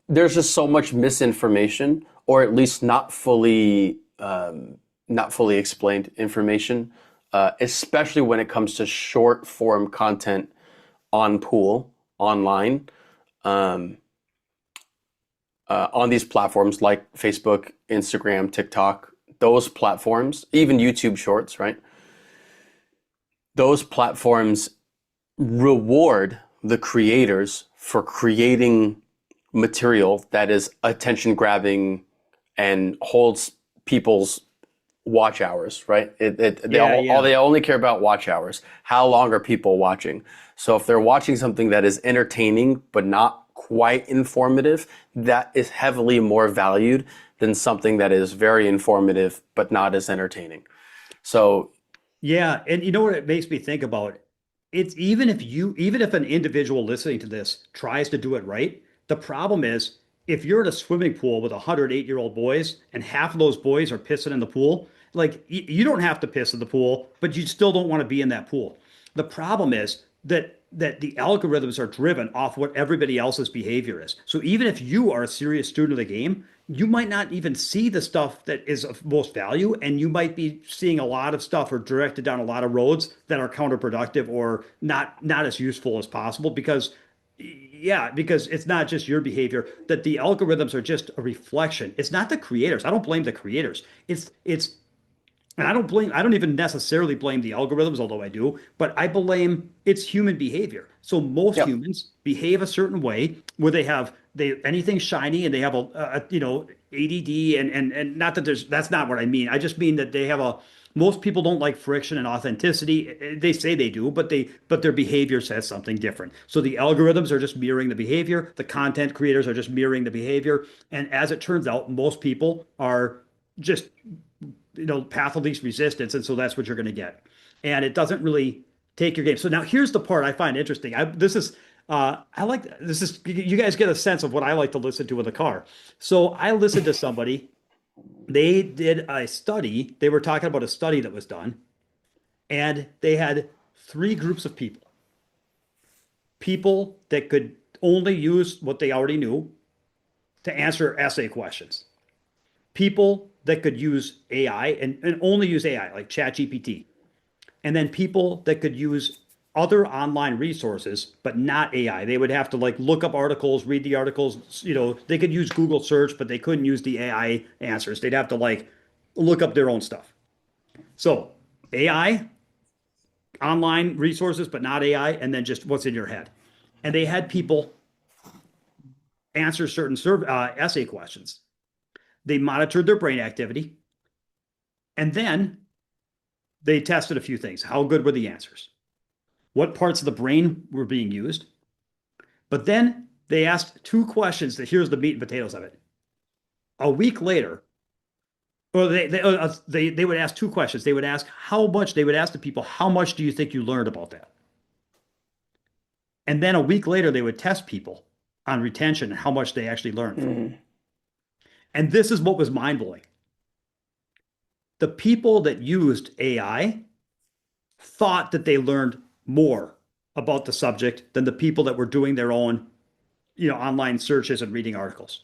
B: there's just so much misinformation, or at least not fully explained information, especially when it comes to short form content on pool online, on these platforms like Facebook, Instagram, TikTok, those platforms, even YouTube Shorts, right? Those platforms reward the creators for creating material that is attention grabbing and holds people's watch hours, right? They only care about watch hours. How long are people watching? So if they're watching something that is entertaining but not quite informative, that is heavily more valued than something that is very informative but not as entertaining. So
A: Yeah, and you know what it makes me think about? It's even if an individual listening to this tries to do it right, the problem is if you're in a swimming pool with 108-year-old boys and half of those boys are pissing in the pool, like you don't have to piss in the pool, but you still don't want to be in that pool. The problem is that the algorithms are driven off what everybody else's behavior is. So even if you are a serious student of the game, you might not even see the stuff that is of most value, and you might be seeing a lot of stuff or directed down a lot of roads that are counterproductive or not as useful as possible because yeah, because it's not just your behavior, that the algorithms are just a reflection. It's not the creators. I don't blame the creators. It's and I don't even necessarily blame the algorithms, although I do, but I blame it's human behavior. So most
B: Yep.
A: humans behave a certain way where they anything shiny and they have ADD and not that that's not what I mean. I just mean that they have a most people don't like friction and authenticity. They say they do, but their behavior says something different. So the algorithms are just mirroring the behavior. The content creators are just mirroring the behavior. And as it turns out, most people are just path of least resistance, and so that's what you're going to get. And it doesn't really take your game. So now here's the part I find interesting. I like this is you guys get a sense of what I like to listen to in the car. So I listened to somebody. They did a study. They were talking about a study that was done, and they had three groups of people. People that could only use what they already knew to answer essay questions. People that could use AI and only use AI, like ChatGPT, and then people that could use other online resources, but not AI. They would have to like look up articles, read the articles. They could use Google search, but they couldn't use the AI answers. They'd have to like look up their own stuff. So AI, online resources, but not AI, and then just what's in your head. And they had people answer certain essay questions. They monitored their brain activity, and then they tested a few things. How good were the answers? What parts of the brain were being used? But then they asked two questions that here's the meat and potatoes of it. A week later, or they would ask two questions. They would ask how much, they would ask the people, how much do you think you learned about that? And then a week later, they would test people on retention and how much they actually learned from it.
B: Mm.
A: And this is what was mind blowing. The people that used AI thought that they learned more about the subject than the people that were doing their own, online searches and reading articles.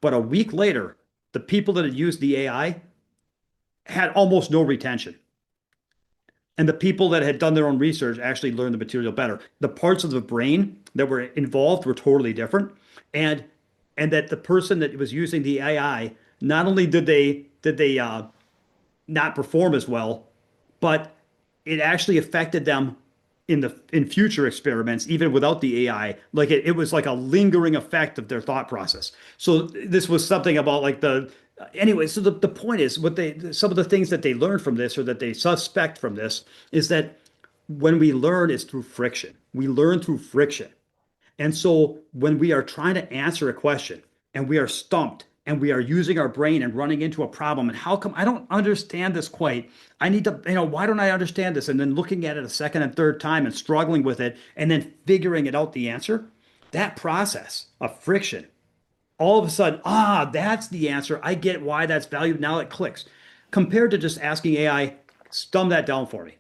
A: But a week later, the people that had used the AI had almost no retention. And the people that had done their own research actually learned the material better. The parts of the brain that were involved were totally different. And and that the person that was using the AI, not only did they not perform as well, but it actually affected them in future experiments, even without the AI. Like it was like a lingering effect of their thought process. So this was something about like the anyway. So the point is, what they some of the things that they learned from this or that they suspect from this is that when we learn is through friction. We learn through friction. And so when we are trying to answer a question and we are stumped and we are using our brain and running into a problem, and how come I don't understand this quite? I need to, why don't I understand this? And then looking at it a second and third time and struggling with it and then figuring it out the answer, that process of friction, all of a sudden, that's the answer. I get why that's valued. Now it clicks. Compared to just asking AI, dumb that down for me.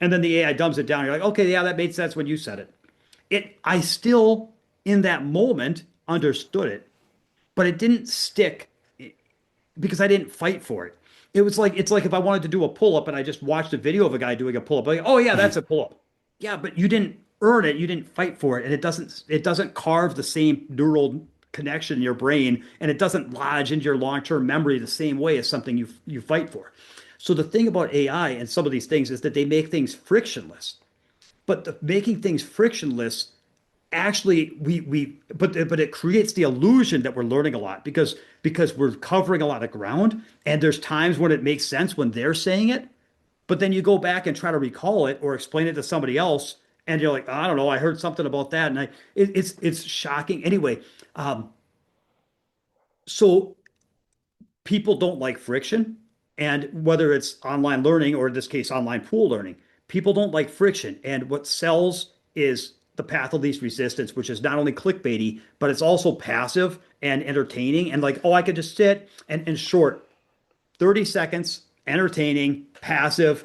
A: And then the AI dumbs it down. You're like, okay, yeah, that made sense when you said it. I still in that moment understood it, but it didn't stick because I didn't fight for it. It's like if I wanted to do a pull-up and I just watched a video of a guy doing a pull-up, like, oh yeah, that's a pull-up. Yeah, but you didn't earn it, you didn't fight for it, and it doesn't carve the same neural connection in your brain, and it doesn't lodge into your long-term memory the same way as something you fight for. So the thing about AI and some of these things is that they make things frictionless. But making things frictionless actually but it creates the illusion that we're learning a lot because we're covering a lot of ground, and there's times when it makes sense when they're saying it, but then you go back and try to recall it or explain it to somebody else, and you're like, I don't know, I heard something about that, and it's shocking anyway. So people don't like friction, and whether it's online learning or in this case online pool learning, people don't like friction, and what sells is the path of least resistance, which is not only clickbaity, but it's also passive and entertaining. And like, oh, I could just sit and short 30 seconds, entertaining, passive.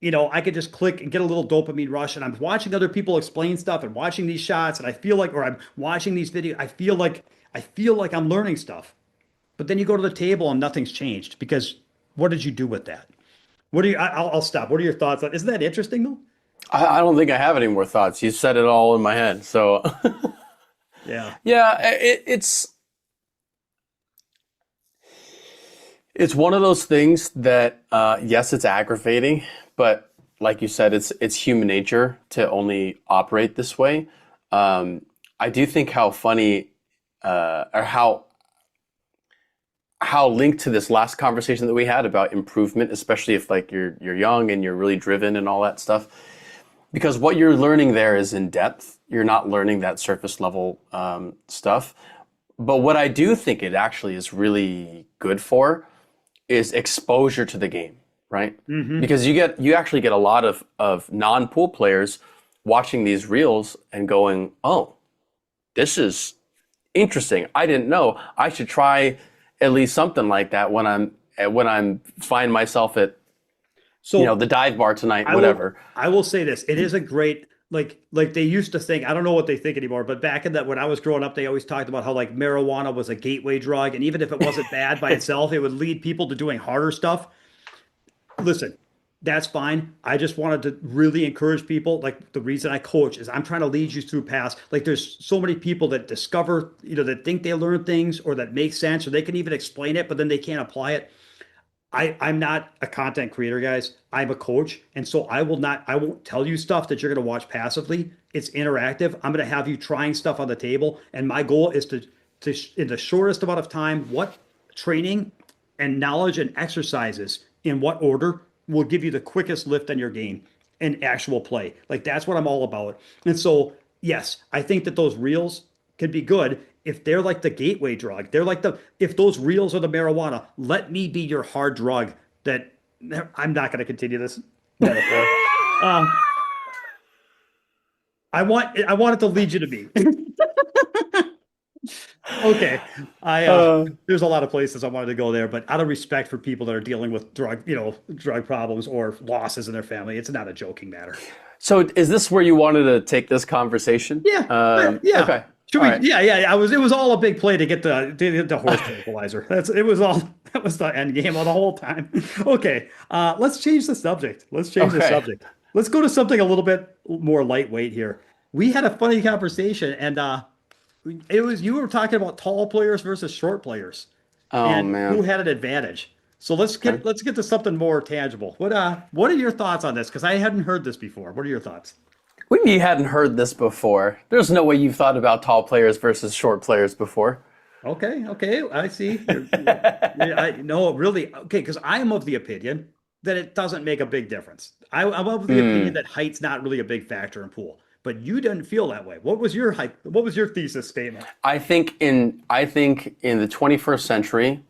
A: I could just click and get a little dopamine rush. And I'm watching other people explain stuff and watching these shots. And I feel like, or I'm watching these videos, I feel like I'm learning stuff. But then you go to the table and nothing's changed because what did you do with that? What do you, I'll stop. What are your thoughts on, isn't that interesting though?
B: I don't think I have any more thoughts. You said it all in my head. So
A: Yeah.
B: yeah, it's one of those things that yes, it's aggravating, but like you said, it's human nature to only operate this way. I do think how funny or how linked to this last conversation that we had about improvement, especially if like you're young and you're really driven and all that stuff. Because what you're learning there is in depth. You're not learning that surface level stuff. But what I do think it actually is really good for is exposure to the game, right? Because you actually get a lot of non-pool players watching these reels and going, oh, this is interesting. I didn't know. I should try at least something like that when I'm find myself at the dive bar tonight, whatever.
A: I will say this. It is a great, like they used to think, I don't know what they think anymore, but back in that, when I was growing up, they always talked about how like marijuana was a gateway drug. And even if it wasn't bad by itself, it would lead people to doing harder stuff. Listen, that's fine. I just wanted to really encourage people. Like the reason I coach is I'm trying to lead you through paths. Like there's so many people that discover, that think they learn things or that make sense or they can even explain it, but then they can't apply it. I'm not a content creator, guys. I'm a coach. And so I won't tell you stuff that you're going to watch passively. It's interactive. I'm going to have you trying stuff on the table. And my goal is to in the shortest amount of time, what training and knowledge and exercises in what order will give you the quickest lift on your game and actual play. Like that's what I'm all about. And so, yes, I think that those reels can be good if they're like the gateway drug. They're like if those reels are the marijuana, let me be your hard drug that I'm not going to continue this metaphor. I want it to lead you to me. Okay. There's a lot of places I wanted to go there, but out of respect for people that are dealing with drug problems or losses in their family, it's not a joking matter.
B: So is this where you wanted to take this conversation?
A: Yeah. Yeah.
B: Okay.
A: Should we?
B: All right.
A: Yeah. It was all a big play to get the horse tranquilizer. That was the end game of the whole time. Okay. Let's change the subject. Let's go to something a little bit more lightweight here. We had a funny conversation and you were talking about tall players versus short players.
B: Oh
A: And
B: man.
A: who had an advantage. So let's get to something more tangible. What are your thoughts on this? Because I hadn't heard this before. What are your thoughts?
B: What do you mean you hadn't heard this before? There's no way you've thought about tall players versus short players before.
A: Okay, I see. No, really. Okay, because I am of the opinion that it doesn't make a big difference. I'm of the opinion that height's not really a big factor in pool. But you didn't feel that way. What was your height? What was your thesis statement?
B: I think in the 21st century,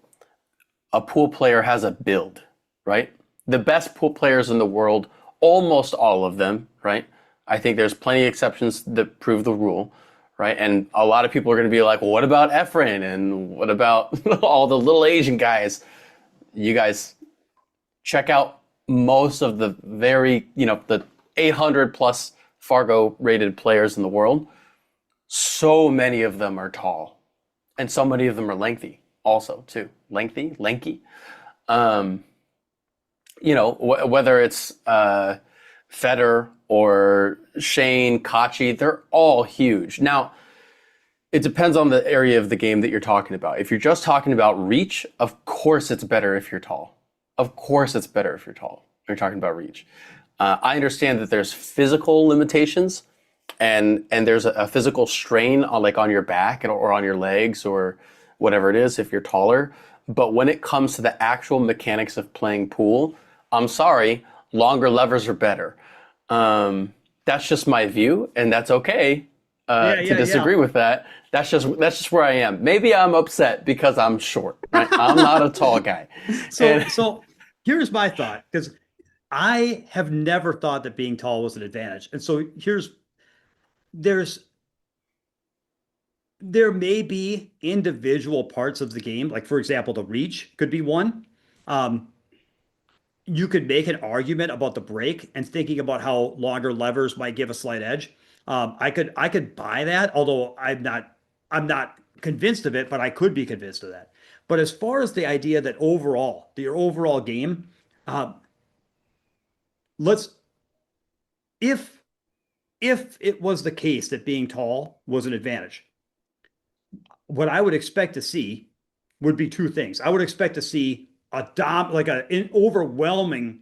B: a pool player has a build, right? The best pool players in the world, almost all of them, right? I think there's plenty of exceptions that prove the rule, right? And a lot of people are going to be like, well, what about Efren? And what about all the little Asian guys? You guys check out most of the the 800 plus Fargo rated players in the world. So many of them are tall. And so many of them are lengthy also too. Lanky. Whether it's Federer or Shane, Kachi, they're all huge. Now, it depends on the area of the game that you're talking about. If you're just talking about reach, of course it's better if you're tall. Of course it's better if you're tall. You're talking about reach. I understand that there's physical limitations and there's a physical strain on your back or on your legs or whatever it is if you're taller. But when it comes to the actual mechanics of playing pool, I'm sorry, longer levers are better. That's just my view, and that's okay to disagree with that. That's just where I am. Maybe I'm upset because I'm short. Right? I'm not a tall guy.
A: So here's my thought, because I have never thought that being tall was an advantage. And so there's there may be individual parts of the game, like for example, the reach could be one. Um, you could make an argument about the break and thinking about how longer levers might give a slight edge. I could buy that, although I'm not convinced of it, but I could be convinced of that. But as far as the idea that overall, your overall game, uh, let's if if it was the case that being tall was an advantage, what I would expect to see would be two things. I would expect to see an overwhelming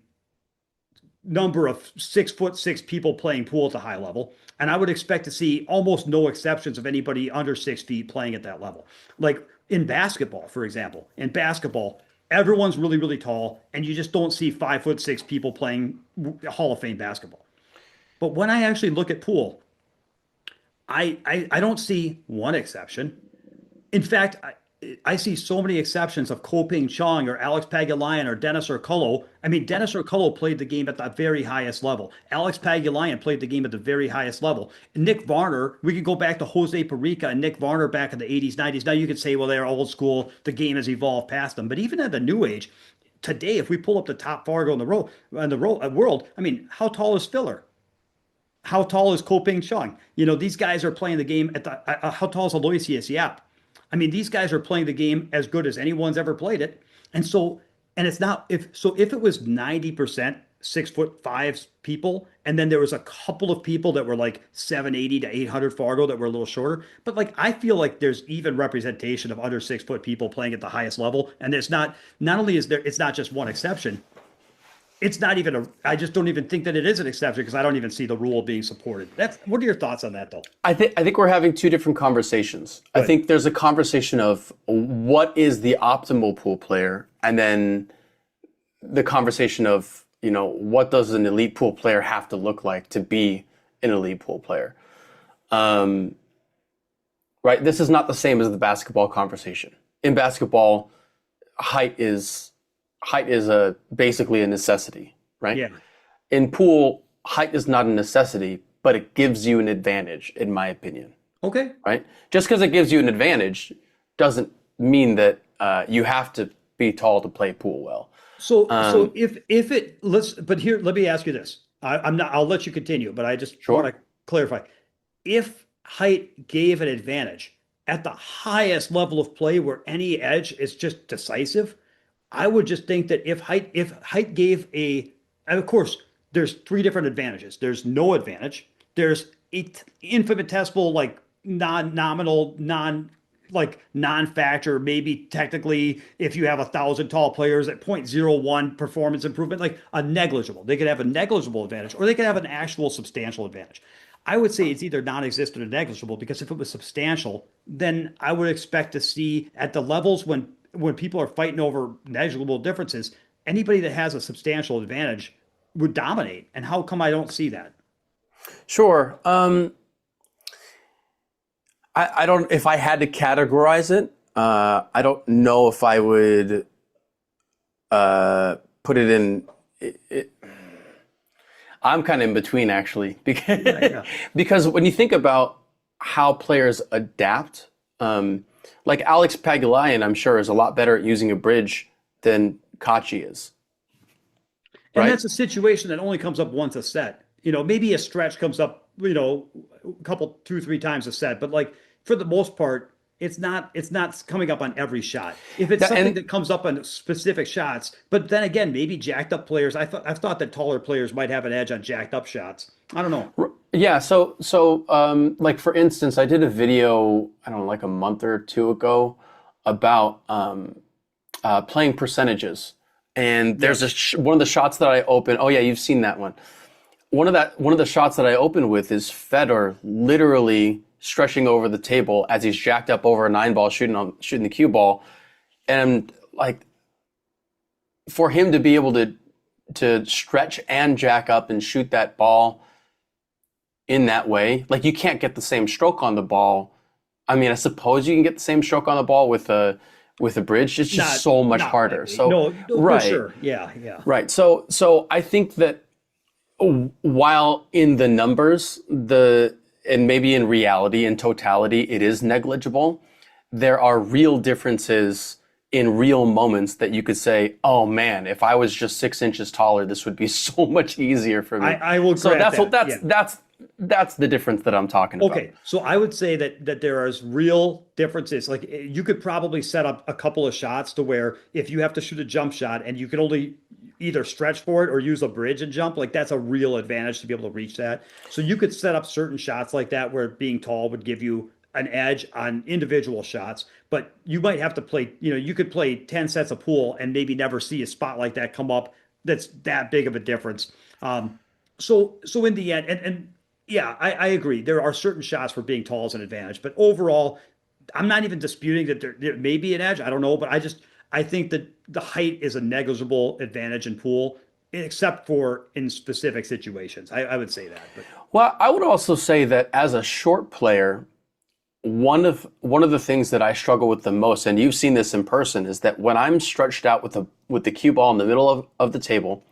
A: number of 6'6" people playing pool at the high level. And I would expect to see almost no exceptions of anybody under 6 feet playing at that level. Like in basketball, for example, in basketball, everyone's really, really tall, and you just don't see 5'6" people playing Hall of Fame basketball. But when I actually look at pool, I don't see one exception. In fact, I see so many exceptions of Ko-Ping Chong or Alex Pagulayan or Dennis Urcullo. I mean, Dennis Urcullo played the game at the very highest level. Alex Pagulayan played the game at the very highest level. Nick Varner, we could go back to Jose Perica and Nick Varner back in the 80s, 90s. Now you could say, well, they're old school. The game has evolved past them. But even at the new age, today, if we pull up the top Fargo in the world, I mean, how tall is Filler? How tall is Ko-Ping Chong? These guys are playing the game at how tall is Aloysius Yap? I mean, these guys are playing the game as good as anyone's ever played it. And it's not if it was 90% 6'5" people, and then there was a couple of people that were like 780 to 800 Fargo that were a little shorter. But like I feel like there's even representation of under 6 foot people playing at the highest level. And not only is there, it's not just one exception. It's not even I just don't even think that it is an exception because I don't even see the rule being supported. What are your thoughts on that though?
B: I think we're having two different conversations.
A: Right.
B: I think there's a conversation of what is the optimal pool player, and then the conversation of, what does an elite pool player have to look like to be an elite pool player? Right? This is not the same as the basketball conversation. In basketball, height is basically a necessity, right?
A: Yeah.
B: In pool, height is not a necessity, but it gives you an advantage, in my opinion.
A: Okay.
B: Right? Just because it gives you an advantage doesn't mean that you have to be tall to play pool well.
A: So but here, let me ask you this. I'll let you continue, but I just
B: Sure.
A: want to clarify. If height gave an advantage at the highest level of play where any edge is just decisive, I would just think that if height gave and of course, there's three different advantages. There's no advantage. There's infinitesimal, like non-nominal, non-factor, maybe technically if you have 1,000 tall players at 0.01 performance improvement, like a negligible. They could have a negligible advantage or they could have an actual substantial advantage. I would say it's either non-existent or negligible because if it was substantial, then I would expect to see at the levels when people are fighting over negligible differences, anybody that has a substantial advantage would dominate. And how come I don't see that?
B: Sure. I don't, if I had to categorize it, I don't know if I would put it in. I'm kind of in between, actually, because when you think about how players adapt, like Alex Pagulayan, I'm sure, is a lot better at using a bridge than Kachi is.
A: And
B: right?
A: that's a situation that only comes up once a set. Maybe a stretch comes up, a couple, 2, 3 times a set, but like for the most part, it's not coming up on every shot. If it's something that comes up on specific shots, but then again, maybe jacked up players. I've thought that taller players might have an edge on jacked up shots. I don't know.
B: Yeah. So like for instance, I did a video, I don't know, like a month or two ago about playing percentages, and there's one of the shots that I open. Oh yeah, you've seen that one. One of the shots that I opened with is Fedor literally stretching over the table as he's jacked up over a 9-ball shooting the cue ball, and like for him to be able to stretch and jack up and shoot that ball in that way, like you can't get the same stroke on the ball. I mean, I suppose you can get the same stroke on the ball with a bridge. It's just so much harder.
A: Likely.
B: So
A: no,
B: right,
A: for sure, yeah.
B: Right. So I think that while in the numbers, and maybe in reality, in totality, it is negligible. There are real differences in real moments that you could say, oh man, if I was just 6 inches taller, this would be so much easier for me.
A: I will
B: So
A: grant
B: that's what
A: that. Yeah.
B: that's the difference that I'm talking about.
A: Okay, so I would say that there is real differences. Like you could probably set up a couple of shots to where if you have to shoot a jump shot and you can only either stretch for it or use a bridge and jump, like that's a real advantage to be able to reach that. So you could set up certain shots like that where being tall would give you an edge on individual shots, but you might have to play, you could play 10 sets of pool and maybe never see a spot like that come up that's that big of a difference. So in the end, and yeah, I agree. There are certain shots where being tall is an advantage, but overall, I'm not even disputing that there may be an edge. I don't know, but I think that the height is a negligible advantage in pool, except for in specific situations. I would say that. But
B: Well, I would also say that as a short player, one of the things that I struggle with the most, and you've seen this in person, is that when I'm stretched out with the cue ball in the middle of the table,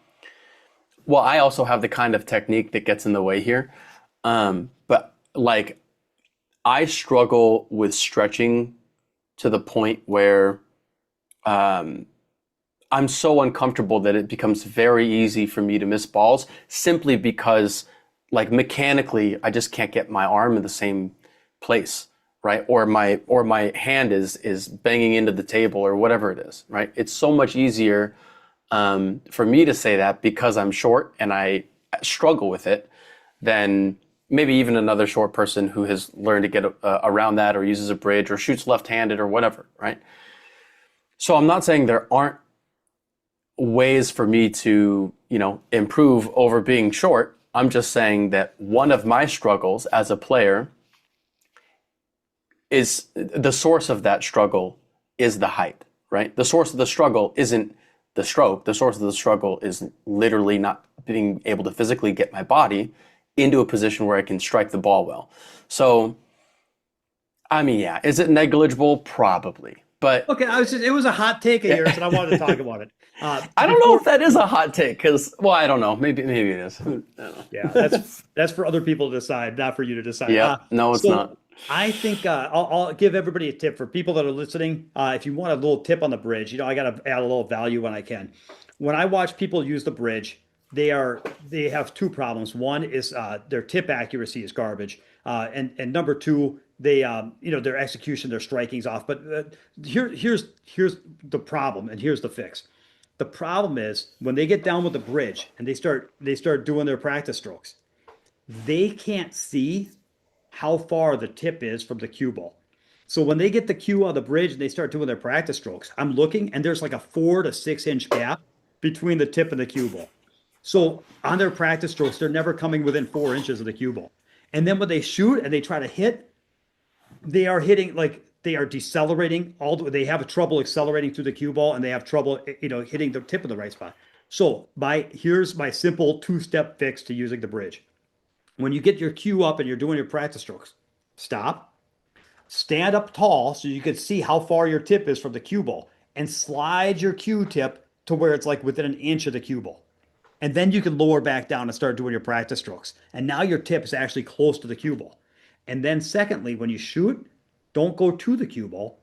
B: well, I also have the kind of technique that gets in the way here. But like I struggle with stretching to the point where I'm so uncomfortable that it becomes very easy for me to miss balls simply because like mechanically I just can't get my arm in the same place, right? Or my hand is banging into the table or whatever it is, right? It's so much easier for me to say that because I'm short and I struggle with it than maybe even another short person who has learned to get around that or uses a bridge or shoots left-handed or whatever, right? So I'm not saying there aren't ways for me to, improve over being short. I'm just saying that one of my struggles as a player is the source of that struggle is the height, right? The source of the struggle isn't the stroke. The source of the struggle is literally not being able to physically get my body into a position where I can strike the ball well. So, I mean, yeah, is it negligible? Probably. But
A: okay, it was a hot take of yours, and I wanted to talk about it.
B: I don't know if that is a hot take because, well, I don't know. Maybe it is. I don't know.
A: Yeah, that's for other people to decide, not for you to decide.
B: Yeah, no, it's not.
A: I think I'll give everybody a tip for people that are listening. If you want a little tip on the bridge, I got to add a little value when I can. When I watch people use the bridge, they have two problems. One is their tip accuracy is garbage, and number two, they their execution, their striking's off. But here's the problem, and here's the fix. The problem is when they get down with the bridge and they start doing their practice strokes, they can't see how far the tip is from the cue ball. So when they get the cue on the bridge and they start doing their practice strokes, I'm looking and there's like a 4 to 6 inch gap between the tip and the cue ball. So on their practice strokes, they're never coming within 4 inches of the cue ball. And then when they shoot and they try to hit, they are hitting like they are decelerating they have trouble accelerating through the cue ball and they have trouble, hitting the tip of the right spot. So here's my simple 2-step fix to using the bridge. When you get your cue up and you're doing your practice strokes, stop, stand up tall so you can see how far your tip is from the cue ball and slide your cue tip to where it's like within an inch of the cue ball. And then you can lower back down and start doing your practice strokes. And now your tip is actually close to the cue ball. And then secondly, when you shoot, don't go to the cue ball.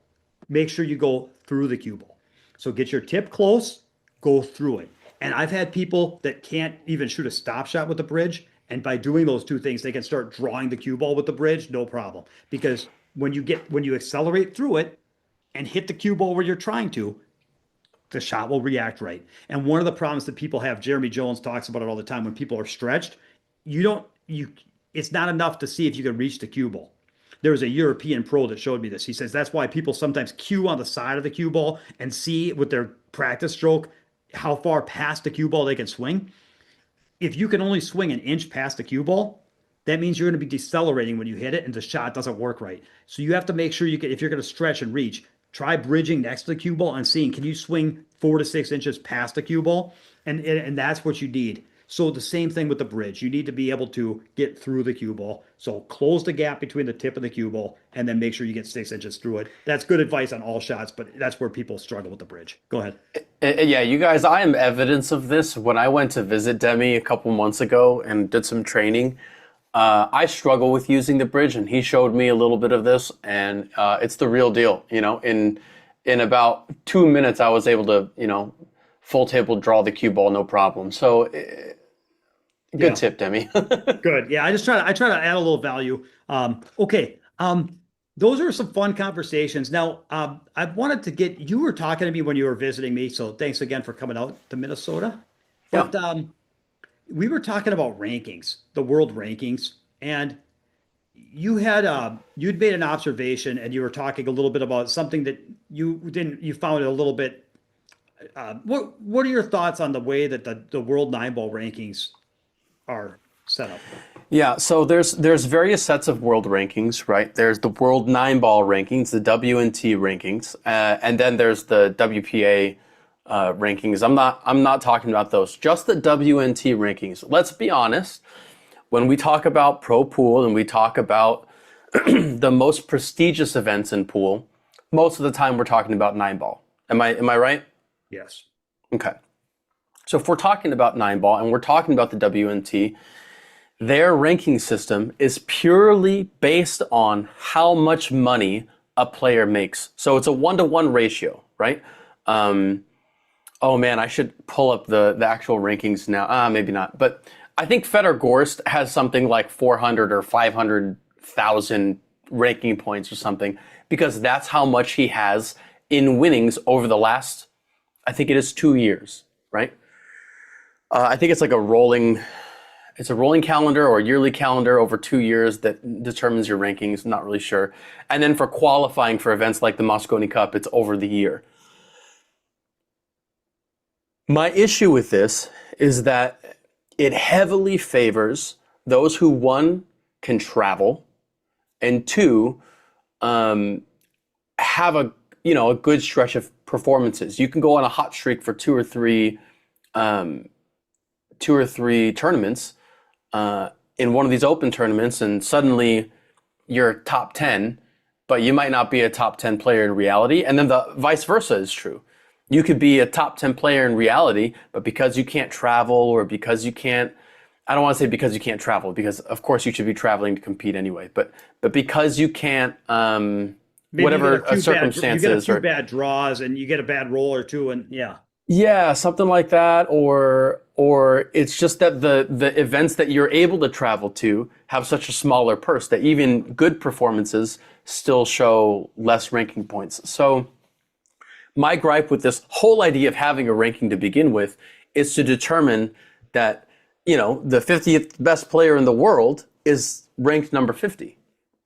A: Make sure you go through the cue ball. So get your tip close, go through it. And I've had people that can't even shoot a stop shot with the bridge. And by doing those two things, they can start drawing the cue ball with the bridge, no problem. Because when you accelerate through it and hit the cue ball where you're trying to, the shot will react right. And one of the problems that people have, Jeremy Jones talks about it all the time, when people are stretched, it's not enough to see if you can reach the cue ball. There was a European pro that showed me this. He says that's why people sometimes cue on the side of the cue ball and see with their practice stroke how far past the cue ball they can swing. If you can only swing an inch past the cue ball, that means you're going to be decelerating when you hit it and the shot doesn't work right. So you have to make sure if you're going to stretch and reach, try bridging next to the cue ball and seeing, can you swing 4 to 6 inches past the cue ball? And that's what you need. So the same thing with the bridge. You need to be able to get through the cue ball. So close the gap between the tip and the cue ball and then make sure you get 6 inches through it. That's good advice on all shots, but that's where people struggle with the bridge. Go ahead.
B: Yeah, you guys, I am evidence of this. When I went to visit Demi a couple months ago and did some training, I struggle with using the bridge, and he showed me a little bit of this, and it's the real deal. In about 2 minutes, I was able to full table draw the cue ball, no problem. So good
A: Yeah.
B: tip, Demi.
A: Good. Yeah, I try to add a little value. Okay. Those are some fun conversations. Now, I wanted to you were talking to me when you were visiting me, so thanks again for coming out to Minnesota.
B: Yeah.
A: But we were talking about rankings, the world rankings, and you'd made an observation, and you were talking a little bit about something that you found it a little bit. What are your thoughts on the way that the world nine ball rankings are set up?
B: Yeah, so there's various sets of world rankings, right? There's the world nine ball rankings, the WNT rankings, and then there's the WPA rankings. I'm not talking about those. Just the WNT rankings. Let's be honest. When we talk about pro pool and we talk about the most prestigious events in pool, most of the time we're talking about nine ball. Am I right?
A: Yes.
B: Okay. So if we're talking about nine ball and we're talking about the WNT, their ranking system is purely based on how much money a player makes. So it's a 1-to-1 ratio, right? Oh man, I should pull up the actual rankings now. Maybe not. But I think Fargorate has something like 400 or 500,000 ranking points or something, because that's how much he has in winnings over the last, I think it is 2 years, right? I think it's like it's a rolling calendar or a yearly calendar over 2 years that determines your rankings. I'm not really sure. And then for qualifying for events like the Mosconi Cup, it's over the year. My issue with this is that it heavily favors those who, one, can travel, and two, have a good stretch of performances. You can go on a hot streak for two or three tournaments in one of these open tournaments, and suddenly you're top 10, but you might not be a top 10 player in reality. And then the vice versa is true. You could be a top 10 player in reality, but because you can't travel, or because you can't, I don't want to say because you can't travel, because of course you should be traveling to compete anyway, but because you can't, whatever circumstances.
A: You get a few bad draws and you get a bad roll or two, and yeah.
B: Yeah, something like that, or it's just that the events that you're able to travel to have such a smaller purse that even good performances still show less ranking points. So my gripe with this whole idea of having a ranking to begin with is to determine that, the 50th best player in the world is ranked number 50.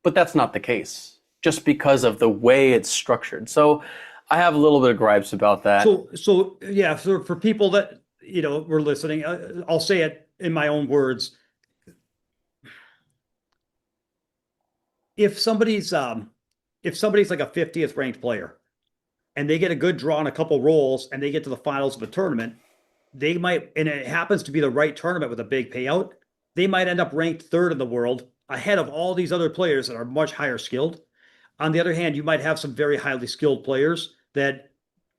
B: But that's not the case, just because of the way it's structured. So I have a little bit of gripes about that.
A: So yeah, for people that were listening, I'll say it in my own words. If somebody's like a 50th ranked player, and they get a good draw in a couple rolls, and they get to the finals of a tournament, they might, and it happens to be the right tournament with a big payout, they might end up ranked third in the world, ahead of all these other players that are much higher skilled. On the other hand, you might have some very highly skilled players that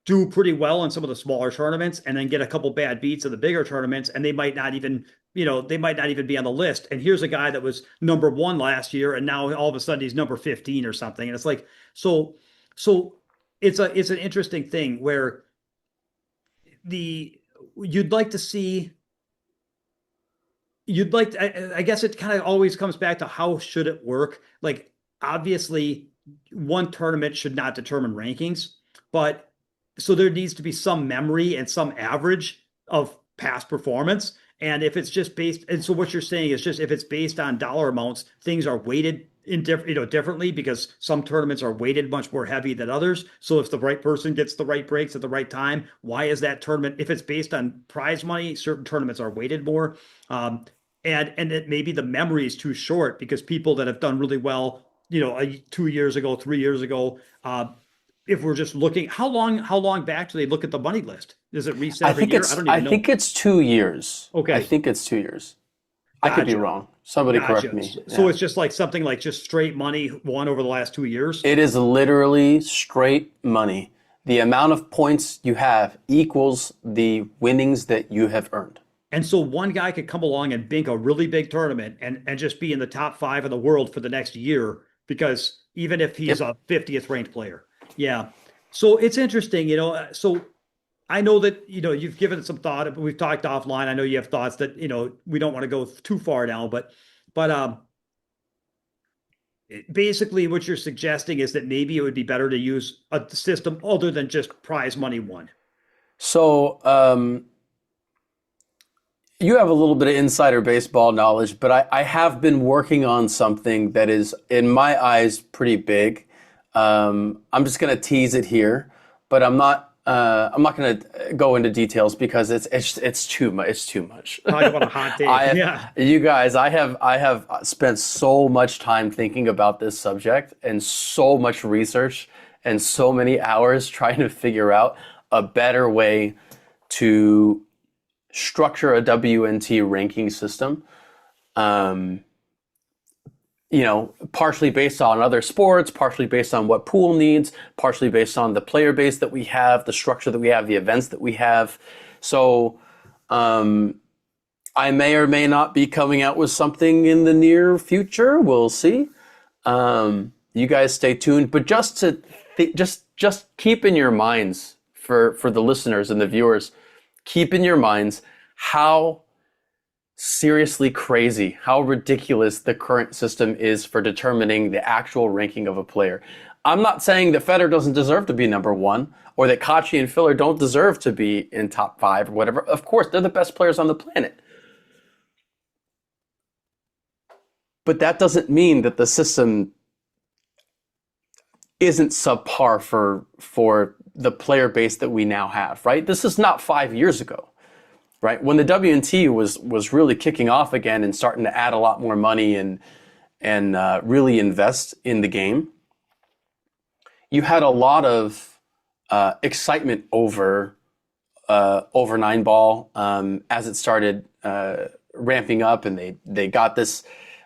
A: do pretty well in some of the smaller tournaments, and then get a couple bad beats in the bigger tournaments, and they might not even be on the list. And here's a guy that was number 1 last year, and now all of a sudden he's number 15 or something. And it's like, so it's an interesting thing where I guess it kind of always comes back to how should it work. Like, obviously one tournament should not determine rankings, but so there needs to be some memory and some average of past performance. And if it's just and so what you're saying is, just if it's based on dollar amounts, things are weighted differently, because some tournaments are weighted much more heavy than others. So if the right person gets the right breaks at the right time, why is that tournament? If it's based on prize money, certain tournaments are weighted more. And it maybe the memory is too short, because people that have done really well, 2 years ago, 3 years ago, if we're just looking, how long back do they look at the money list? Does it reset every year? I don't even know.
B: I think it's 2 years.
A: Okay.
B: I think it's 2 years. I could be wrong. Somebody correct me.
A: So
B: Yeah.
A: it's just like something like just straight money won over the last 2 years?
B: It is literally straight money. The amount of points you have equals the winnings that you have earned.
A: And so one guy could come along and bink a really big tournament and just be in the top five in the world for the next year because even if he's
B: Yep.
A: a 50th ranked player. Yeah. So it's interesting, So I know that, you've given it some thought. We've talked offline. I know you have thoughts that, we don't want to go too far now, but basically what you're suggesting is that maybe it would be better to use a system other than just prize money one.
B: So, you have a little bit of insider baseball knowledge, but I have been working on something that is, in my eyes, pretty big. I'm just going to tease it here, but I'm not going to go into details because it's too much. It's too much.
A: Talk about a hot take. Yeah.
B: You guys, I have spent so much time thinking about this subject and so much research and so many hours trying to figure out a better way to structure a WNT ranking system. Partially based on other sports, partially based on what pool needs, partially based on the player base that we have, the structure that we have, the events that we have. So I may or may not be coming out with something in the near future. We'll see. You guys stay tuned. But just to just keep in your minds for the listeners and the viewers, keep in your minds how seriously crazy, how ridiculous the current system is for determining the actual ranking of a player. I'm not saying that Federer doesn't deserve to be number one or that Kachi and Filler don't deserve to be in top five or whatever. Of course, they're the best players on the planet. But that doesn't mean that the system isn't subpar for the player base that we now have, right? This is not 5 years ago. Right? When the WNT was really kicking off again and starting to add a lot more money and really invest in the game, you had a lot of excitement over 9-ball as it started ramping up, and they got this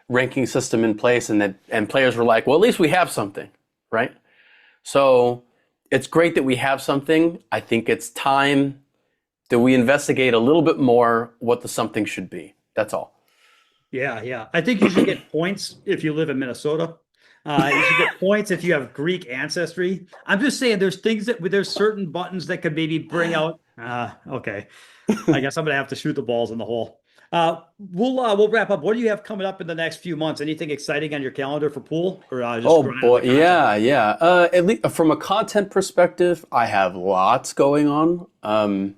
B: ranking system in place, and players were like, well, at least we have something, right? So it's great that we have something. I think it's time that we investigate a little bit more what the something should be. That's all.
A: Yeah, yeah. I think you should get points if you live in Minnesota. You should get points if you have Greek ancestry. I'm just saying there's certain buttons that could maybe bring out. Okay. I guess I'm gonna have to shoot the balls in the hole. We'll wrap up. What do you have coming up in the next few months? Anything exciting on your calendar for pool, or just
B: Oh
A: grinding
B: boy,
A: the content?
B: yeah. At least from a content perspective, I have lots going on.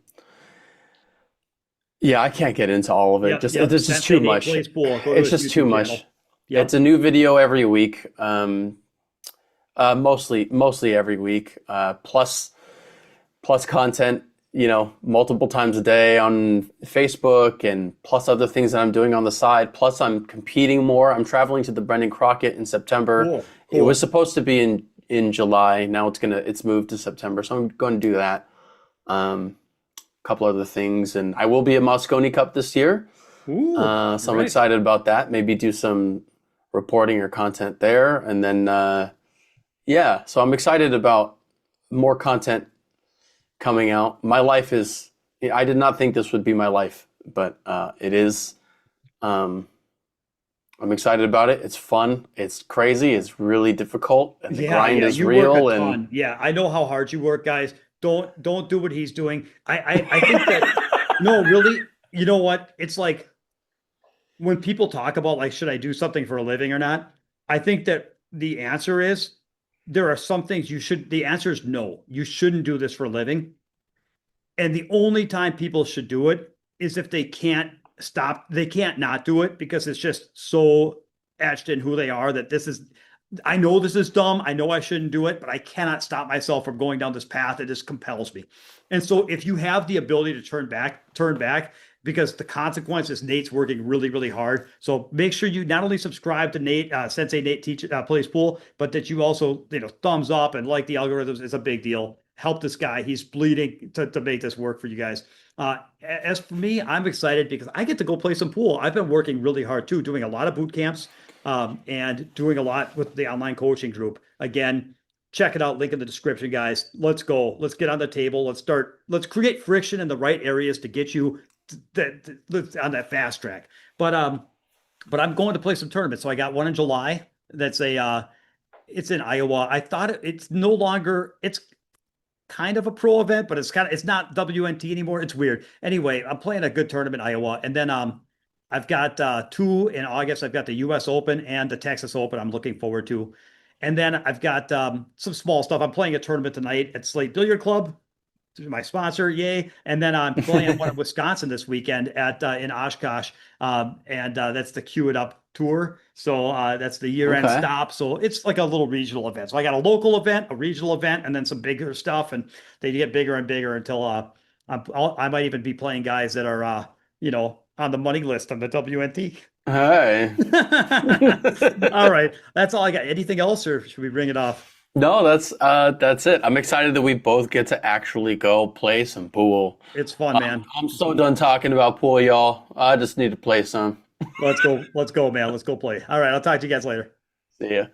B: Yeah, I can't get into all of it.
A: Yep, yep.
B: It's just too
A: Nate
B: much.
A: plays pool. Go to
B: It's
A: his
B: just too
A: YouTube
B: much.
A: channel. Yep.
B: It's a new video every week. Mostly every week. Plus content, multiple times a day on Facebook, and plus other things that I'm doing on the side. Plus I'm competing more. I'm traveling to the Brendan Crockett in September.
A: Cool.
B: It was supposed to be in July. Now it's moved to September. So I'm going to do that. Couple other things, and I will be at Moscone Cup this year.
A: Ooh,
B: So I'm excited about that. Maybe do some reporting or content there. And then, so I'm excited about more content coming out. I did not think this would be my life, but it is. I'm excited about it. It's fun. It's crazy. It's really difficult. And the grind is
A: you
B: real.
A: work a
B: And
A: ton. Yeah, I know how hard you work, guys. Don't do what he's doing. I think that no, really, you know what? It's like when people talk about like, should I do something for a living or not? I think that the answer is there are some things the answer is no, you shouldn't do this for a living. And the only time people should do it is if they can't not do it because it's just so etched in who they are that I know this is dumb. I know I shouldn't do it, but I cannot stop myself from going down this path. It just compels me. And so if you have the ability to turn back because the consequences, Nate's working really, really hard. So make sure you not only subscribe to Nate, Sensei Nate plays pool, but that you also, thumbs up and like the algorithms. It's a big deal. Help this guy. He's bleeding to make this work for you guys. As for me, I'm excited because I get to go play some pool. I've been working really hard too, doing a lot of boot camps. And doing a lot with the online coaching group. Again, check it out. Link in the description, guys. Let's go. Let's get on the table. Let's create friction in the right areas to get you on that fast track. But I'm going to play some tournaments. So I got one in July. That's a it's in Iowa. I thought it's no longer it's kind of a pro event, but it's not WNT anymore. It's weird. Anyway, I'm playing a good tournament in Iowa, and then I've got two in August. I've got the U.S. Open and the Texas Open. I'm looking forward to, and then I've got some small stuff. I'm playing a tournament tonight at Slate Billiard Club, my sponsor, yay! And then I'm playing one in Wisconsin this weekend at in Oshkosh, and that's the Cue It Up tour. So that's the year-end
B: Okay.
A: stop. So it's like a little regional event. So I got a local event, a regional event, and then some bigger stuff, and they get bigger and bigger until I might even be playing guys that are on the money list on the WNT.
B: Hey.
A: All right, that's all I got. Anything else, or should we bring it off?
B: No, that's it. I'm excited that we both get to actually go play some pool.
A: It's fun, man.
B: I'm so done talking about pool, y'all. I just need to play some.
A: Let's go, man. Let's go play. All right, I'll talk to you guys later.
B: See ya.